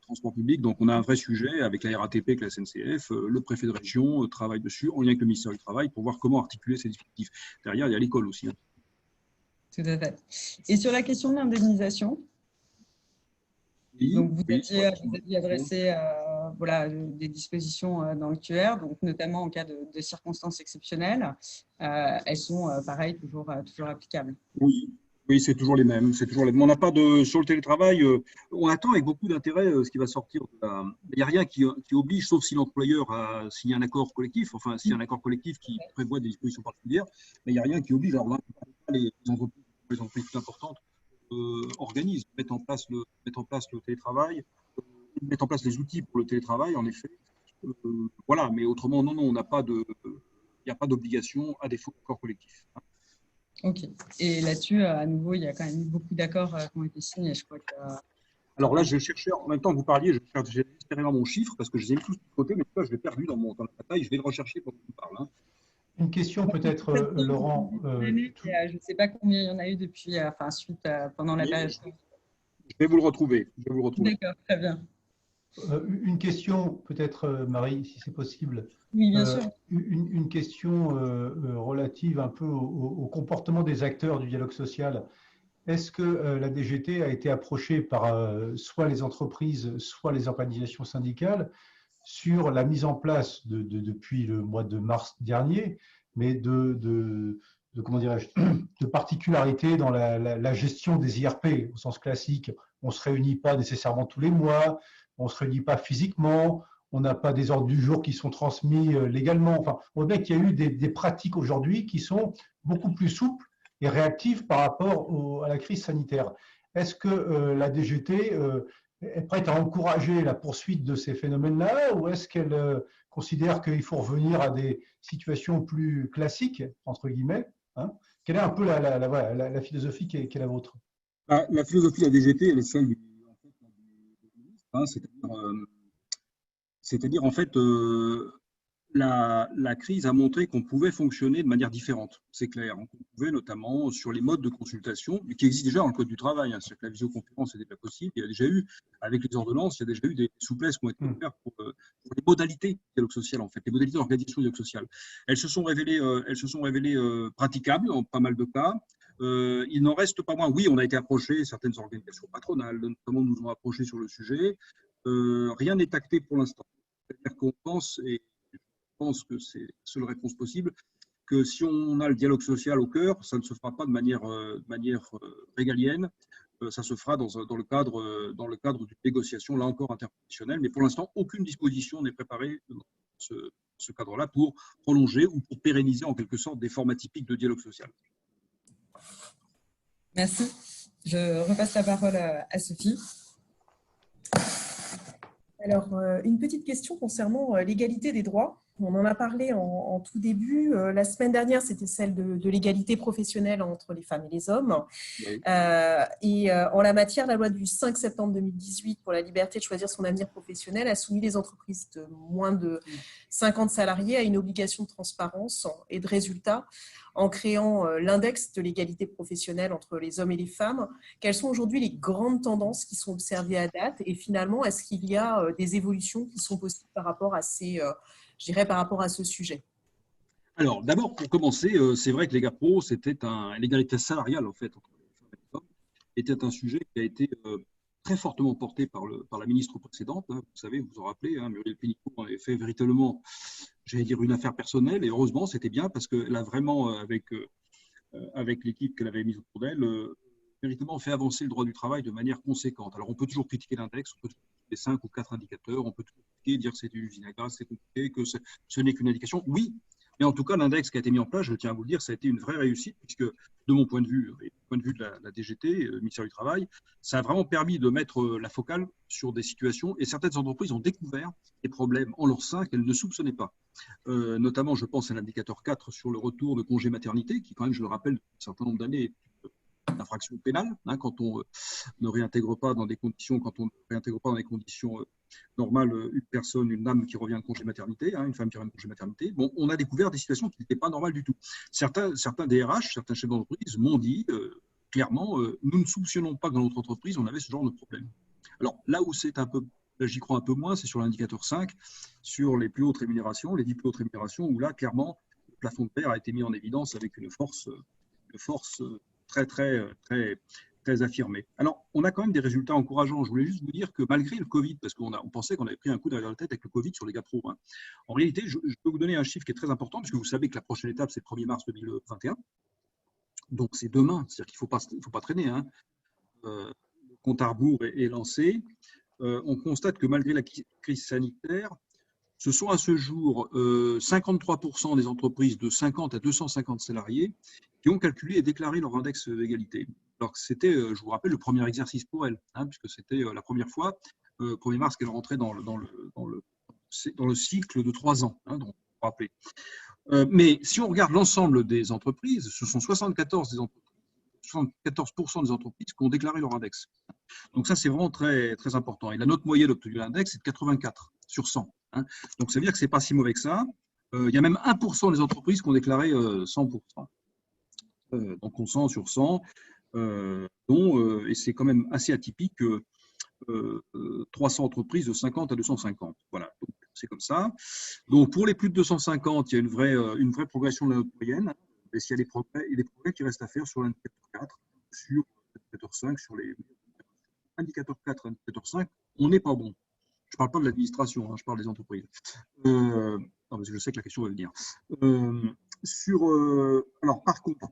transport public. Donc, on a un vrai sujet avec la RATP, avec la SNCF, le préfet de région travaille dessus, en lien avec le ministère du Travail, pour voir comment articuler ces dispositifs. Derrière, il y a l'école aussi. Hein. Tout à fait. Et sur la question de l'indemnisation, donc vous aviez adressé des dispositions dans le QR, donc notamment en cas de circonstances exceptionnelles. Elles sont, pareil, toujours applicables. Oui, c'est toujours les mêmes. On n'a pas sur le télétravail, on attend avec beaucoup d'intérêt ce qui va sortir. Il n'y a rien qui oblige, sauf si l'employeur a signé un accord collectif, enfin, s'il y a un accord collectif qui prévoit des dispositions particulières, mais il n'y a rien qui oblige. Alors là, les entreprises plus importantes organisent, mettent en place le télétravail, mettent en place les outils pour le télétravail, en effet. Voilà, mais autrement, non, il n'y a pas d'obligation à défaut d'accord collectif. Ok. Et là-dessus, à nouveau, il y a quand même beaucoup d'accords qui ont été signés. Je crois que... Alors là, je cherchais, en même temps que vous parliez, je cherchais récupérer mon chiffre parce que je les ai mis tous de côté, mais je l'ai perdu dans la bataille. Je vais le rechercher pour qu'on parle. Hein. Une question peut-être, Laurent. Je ne sais pas combien il y en a eu depuis, pendant la période. Je vais vous le retrouver. D'accord, très bien. Une question peut-être, Marie, si c'est possible. Oui, bien sûr. Une question relative un peu au comportement des acteurs du dialogue social. Est-ce que la DGT a été approchée par soit les entreprises, soit les organisations syndicales sur la mise en place depuis le mois de mars dernier, mais comment dirais-je, de particularités dans la gestion des IRP au sens classique. On ne se réunit pas nécessairement tous les mois, on ne se réunit pas physiquement, on n'a pas des ordres du jour qui sont transmis légalement. Enfin, on voit qu'il y a eu des pratiques aujourd'hui qui sont beaucoup plus souples et réactives par rapport à la crise sanitaire. Est-ce que la DGT est prête à encourager la poursuite de ces phénomènes-là, ou est-ce qu'elle considère qu'il faut revenir à des situations plus classiques, entre guillemets, hein? Quelle est un peu la philosophie qui est la vôtre? La philosophie de la DGT, elle est celle du ministre, hein, c'est-à-dire en fait, la crise a montré qu'on pouvait fonctionner de manière différente, c'est clair. On pouvait notamment sur les modes de consultation qui existent déjà dans le Code du travail. Hein, c'est-à-dire que la visioconférence est déjà possible. Il y a déjà eu, avec les ordonnances, il y a déjà eu des souplesses qui ont été offertes pour les modalités du dialogue social, en fait, les modalités d'organisation du dialogue social. Elles se sont révélées praticables en pas mal de cas. Il n'en reste pas moins. Oui, on a été approché, certaines organisations patronales, notamment, nous ont approché sur le sujet. Rien n'est acté pour l'instant. C'est-à-dire qu'on pense, et je pense que c'est la seule réponse possible, que si on a le dialogue social au cœur, ça ne se fera pas de manière régalienne, ça se fera dans le cadre d'une négociation, là encore interprofessionnelle, mais pour l'instant, aucune disposition n'est préparée dans ce cadre-là pour prolonger ou pour pérenniser en quelque sorte des formats typiques de dialogue social. Merci. Je repasse la parole à Sophie. Alors, une petite question concernant l'égalité des droits. On en a parlé en tout début. La semaine dernière, c'était celle de l'égalité professionnelle entre les femmes et les hommes. Oui. En la matière, la loi du 5 septembre 2018 pour la liberté de choisir son avenir professionnel a soumis les entreprises de moins de 50 salariés à une obligation de transparence et de résultats en créant l'index de l'égalité professionnelle entre les hommes et les femmes. Quelles sont aujourd'hui les grandes tendances qui sont observées à date? Et finalement, est-ce qu'il y a des évolutions qui sont possibles par rapport à par rapport à ce sujet? Alors, d'abord, pour commencer, c'est vrai que les GAPRO, l'égalité salariale, en fait, entre les femmes et les hommes, était un sujet qui a été très fortement porté par la ministre précédente. Hein, vous savez, vous vous en rappelez, hein, Muriel Pénicaud avait fait véritablement, j'allais dire, une affaire personnelle, et heureusement, c'était bien, parce qu'elle a vraiment, avec l'équipe qu'elle avait mise autour d'elle, véritablement fait avancer le droit du travail de manière conséquente. Alors, on peut toujours critiquer l'index, on peut toujours critiquer 5 ou 4 indicateurs, on peut toujours critiquer, dire que c'est une usine à gaz, c'est compliqué, que ce n'est qu'une indication. Oui, mais en tout cas, l'index qui a été mis en place, je tiens à vous le dire, ça a été une vraie réussite, puisque de mon point de vue, et du point de vue de la DGT, le ministère du Travail, ça a vraiment permis de mettre la focale sur des situations, et certaines entreprises ont découvert des problèmes en leur sein qu'elles ne soupçonnaient pas. Notamment, je pense à l'indicateur 4 sur le retour de congé maternité, qui quand même, je le rappelle, depuis un certain nombre d'années, est une infraction pénale, hein, quand on ne réintègre pas dans des conditions, normales une personne, une dame qui revient de congé maternité, hein, une femme qui revient de congé maternité. Bon, on a découvert des situations qui n'étaient pas normales du tout. Certains DRH, certains chefs d'entreprise m'ont dit clairement, nous ne soupçonnons pas que dans notre entreprise, on avait ce genre de problème. Alors là où j'y crois un peu moins, c'est sur l'indicateur 5, sur les plus hautes rémunérations, les 10 plus hautes rémunérations, où là, clairement, le plafond de verre a été mis en évidence avec une force très affirmée. Alors, on a quand même des résultats encourageants. Je voulais juste vous dire que malgré le Covid, parce qu'on pensait qu'on avait pris un coup derrière la tête avec le Covid sur les GAPRO, hein, en réalité, je peux vous donner un chiffre qui est très important, puisque vous savez que la prochaine étape, c'est le 1er mars 2021. Donc, c'est demain, c'est-à-dire qu'il ne faut pas traîner. Hein. Le compte à rebours est lancé. On constate que malgré la crise sanitaire, ce sont à ce jour 53% des entreprises de 50 à 250 salariés qui ont calculé et déclaré leur index d'égalité. Alors que c'était, je vous rappelle, le premier exercice pour elles, hein, puisque c'était la première fois, 1er mars, qu'elles rentraient dans le cycle de 3 ans, hein, donc vous vous rappelez. Mais si on regarde l'ensemble des entreprises, ce sont 74 des entreprises 74% des entreprises qui ont déclaré leur index. Donc ça, c'est vraiment très, très important. Et la note moyenne obtenue de l'index, c'est de 84 sur 100. Hein. Donc ça veut dire que ce n'est pas si mauvais que ça. Il y a même 1% des entreprises qui ont déclaré 100%. Donc on 100 sur 100, et c'est quand même assez atypique que 300 entreprises de 50 à 250. Voilà, c'est comme ça. Donc pour les plus de 250, il y a une vraie progression de la note moyenne. Et s'il y a des progrès qui restent à faire sur l'indicateur 4, sur l'indicateur 5, sur les indicateurs 4 et indicateur 5, on n'est pas bon. Je ne parle pas de l'administration, hein, je parle des entreprises. Non, parce que je sais que la question va venir. Alors, par contre,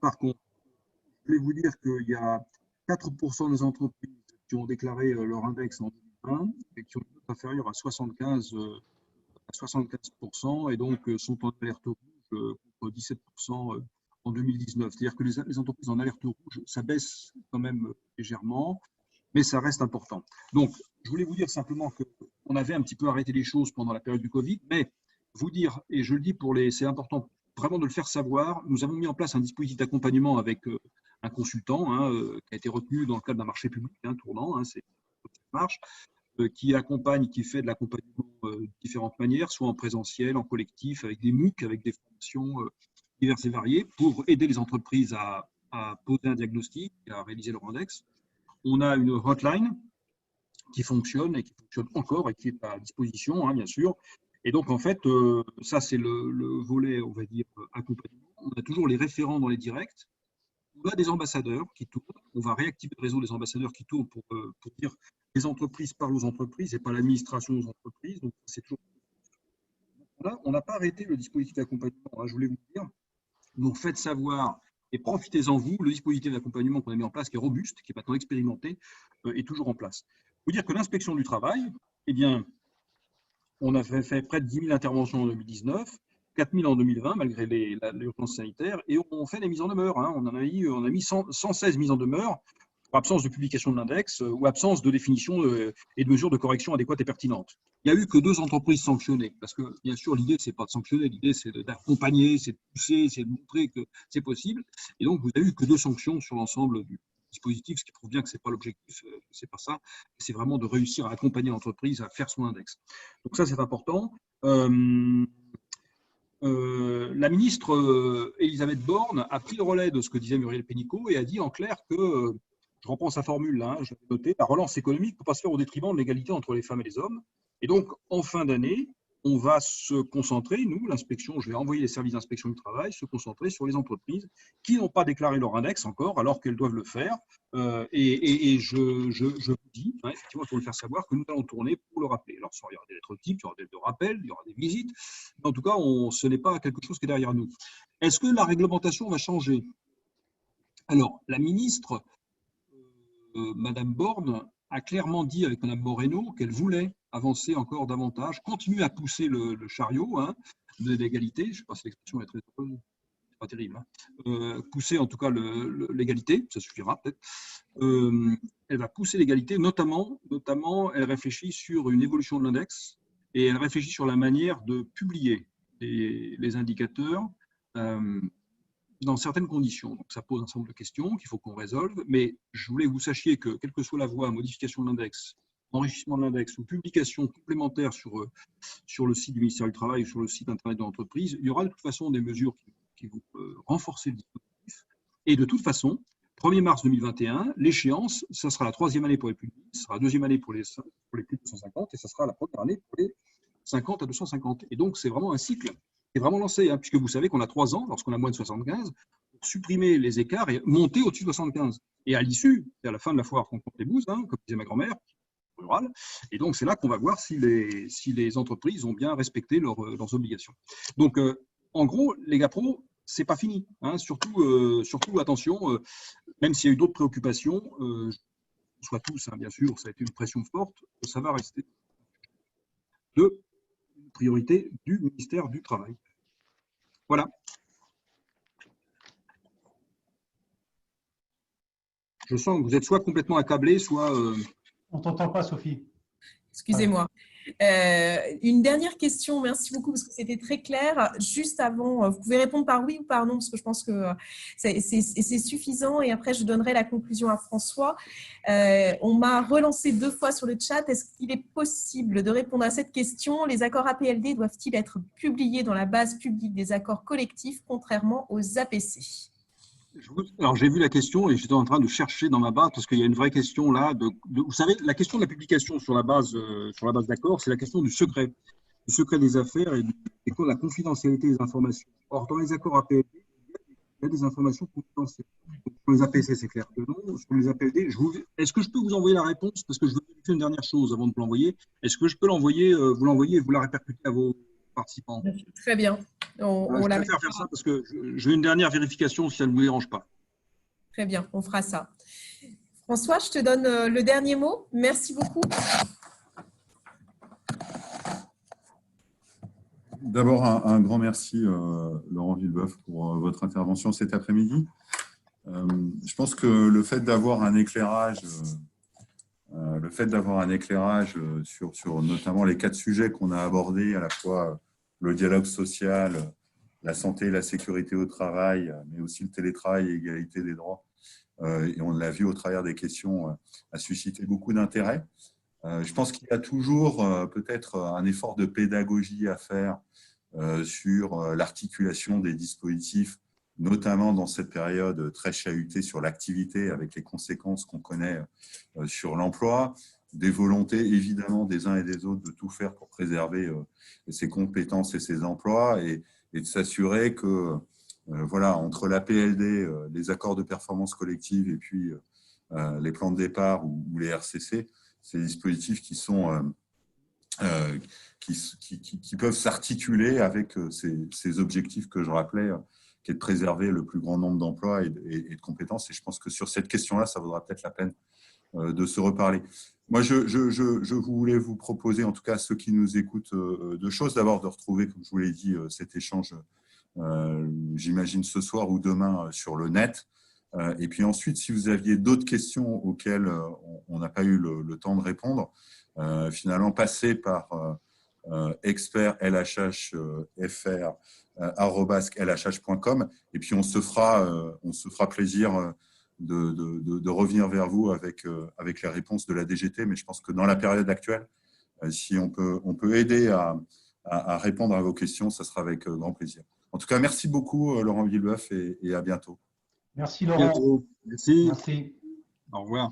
je voulais vous dire qu'il y a 4% des entreprises qui ont déclaré leur index en 2020 et qui ont une note inférieure à 75%, et donc sont en alerte rouge contre 17% en 2019. C'est-à-dire que les entreprises en alerte rouge, ça baisse quand même légèrement, mais ça reste important. Donc, je voulais vous dire simplement qu'on avait un petit peu arrêté les choses pendant la période du Covid, mais vous dire, et je le dis c'est important vraiment de le faire savoir, nous avons mis en place un dispositif d'accompagnement avec un consultant qui a été retenu dans le cadre d'un marché public tournant, c'est ça marche, qui accompagne, qui fait de l'accompagnement de différentes manières, soit en présentiel, en collectif, avec des MOOC, avec des formations diverses et variées, pour aider les entreprises à poser un diagnostic et à réaliser leur index. On a une hotline qui fonctionne et qui fonctionne encore et qui est à disposition, bien sûr. Et donc, en fait, ça, c'est le volet, on va dire, accompagnement. On a toujours les référents dans les directs. On a des ambassadeurs qui tournent. On va réactiver le réseau des ambassadeurs qui tournent pour dire les entreprises parlent aux entreprises et pas l'administration aux entreprises. Donc, c'est toujours. On n'a pas arrêté le dispositif d'accompagnement. Je voulais vous dire, donc faites savoir et profitez-en vous. Le dispositif d'accompagnement qu'on a mis en place, qui est robuste, qui est maintenant expérimenté, est toujours en place. Il faut dire que l'inspection du travail, eh bien, on a fait près de 10 000 interventions en 2019, 4 000 en 2020, malgré l'urgence sanitaire, et on fait des mises en demeure. On a mis 116 mises en demeure pour absence de publication de l'index ou absence de définition et de mesures de correction adéquates et pertinentes. Il n'y a eu que 2 entreprises sanctionnées, parce que, bien sûr, l'idée, ce n'est pas de sanctionner, l'idée, c'est d'accompagner, c'est de pousser, c'est de montrer que c'est possible. Et donc, vous n'avez eu que 2 sanctions sur l'ensemble du dispositif, ce qui prouve bien que ce n'est pas l'objectif, c'est pas ça, c'est vraiment de réussir à accompagner l'entreprise à faire son index. Donc ça, c'est important. La ministre Elisabeth Borne a pris le relais de ce que disait Muriel Pénicaud et a dit en clair que, je reprends sa formule là, je l'ai noté, la relance économique ne peut pas se faire au détriment de l'égalité entre les femmes et les hommes. Et donc, en fin d'année, on va se concentrer, nous, l'inspection, je vais envoyer les services d'inspection du travail, se concentrer sur les entreprises qui n'ont pas déclaré leur index encore, alors qu'elles doivent le faire. Et je vous dis, effectivement, il faut le faire savoir, que nous allons tourner pour le rappeler. Alors, il y aura des lettres types, il y aura des lettres de rappel, il y aura des visites. Mais en tout cas, ce n'est pas quelque chose qui est derrière nous. Est-ce que la réglementation va changer? Alors, la ministre, Madame Borne, a clairement dit avec Madame Moreno qu'elle voulait avancer encore davantage, continuer à pousser le chariot de l'égalité. Je ne sais pas si l'expression est très heureuse, c'est pas terrible. Pousser en tout cas l'égalité, ça suffira peut-être. Elle va pousser l'égalité, notamment, elle réfléchit sur une évolution de l'index et elle réfléchit sur la manière de publier les indicateurs dans certaines conditions. Donc, ça pose un certain nombre de questions qu'il faut qu'on résolve, mais je voulais que vous sachiez que, quelle que soit la voie, modification de l'index, enrichissement de l'index ou publication complémentaire sur le site du ministère du Travail ou sur le site internet de l'entreprise, il y aura de toute façon des mesures qui vont renforcer le dispositif. Et de toute façon, 1er mars 2021, l'échéance, ça sera la 3e année pour les plus de 10, ça sera la 2e année pour les plus de 250 et ça sera la première année pour les 50 à 250. Et donc, c'est vraiment un cycle qui est vraiment lancé, puisque vous savez qu'on a 3 ans, lorsqu'on a moins de 75, pour supprimer les écarts et monter au-dessus de 75. Et à l'issue, c'est à la fin de la foire qu'on compte les bouses, comme disait ma grand-mère, rurale. Et donc, c'est là qu'on va voir si les entreprises ont bien respecté leurs obligations. Donc, en gros, les GAPRO, c'est pas fini. Surtout, attention, même s'il y a eu d'autres préoccupations, soit tous, bien sûr, ça a été une pression forte, ça va rester de priorité du ministère du Travail. Voilà. Je sens que vous êtes soit complètement accablé, soit… On ne t'entend pas, Sophie. Excusez-moi. Une dernière question, merci beaucoup parce que c'était très clair. Juste avant, vous pouvez répondre par oui ou par non parce que je pense que c'est suffisant et après je donnerai la conclusion à François. On m'a relancé 2 fois sur le chat. Est-ce qu'il est possible de répondre à cette question? Les accords APLD doivent-ils être publiés dans la base publique des accords collectifs contrairement aux APC? Alors, j'ai vu la question et j'étais en train de chercher dans ma base parce qu'il y a une vraie question là. Vous savez, la question de la publication sur la base d'accord, c'est la question du secret des affaires et de la confidentialité des informations. Or, dans les accords APLD, il y a des informations confidentielles. Donc, sur les APC, c'est clair que non. Sur les APLD, est-ce que je peux vous envoyer la réponse? Parce que je veux vérifier une dernière chose avant de vous l'envoyer. Est-ce que je peux l'envoyer, vous l'envoyer et vous la répercuter à vos participants? Très bien. On je préfère faire ça parce que je veux une dernière vérification si ça ne vous dérange pas. Très bien, on fera ça. François, je te donne le dernier mot. Merci beaucoup. D'abord, un grand merci, Laurent Villebeuf, pour votre intervention cet après-midi. Je pense que le fait d'avoir un éclairage, sur notamment les 4 sujets qu'on a abordés, à la fois le dialogue social, la santé et la sécurité au travail, mais aussi le télétravail et l'égalité des droits, et on l'a vu au travers des questions, a suscité beaucoup d'intérêt. Je pense qu'il y a toujours peut-être un effort de pédagogie à faire sur l'articulation des dispositifs, notamment dans cette période très chahutée sur l'activité, avec les conséquences qu'on connaît sur l'emploi, des volontés évidemment des uns et des autres de tout faire pour préserver ses compétences et ses emplois, et de s'assurer que voilà, entre l'APLD, les accords de performance collective et puis les plans de départ ou les RCC, ces dispositifs qui sont qui peuvent s'articuler avec ces objectifs que je rappelais, qui est de préserver le plus grand nombre d'emplois et de compétences. Et je pense que sur cette question-là, ça vaudra peut-être la peine de se reparler. Moi, je voulais vous proposer, en tout cas ceux qui nous écoutent, 2 choses. D'abord, de retrouver, comme je vous l'ai dit, cet échange, j'imagine ce soir ou demain sur le net. Et puis ensuite, si vous aviez d'autres questions auxquelles on n'a pas eu le temps de répondre, finalement, passez par expertlhfr@lhh.com et puis on se fera plaisir de revenir vers vous avec les réponses de la DGT. Mais je pense que dans la période actuelle, si on peut aider à répondre à vos questions, ça sera avec grand plaisir. En tout cas, merci beaucoup, Laurent Villebeuf, et à bientôt. Merci, Laurent. Merci. Merci. Au revoir.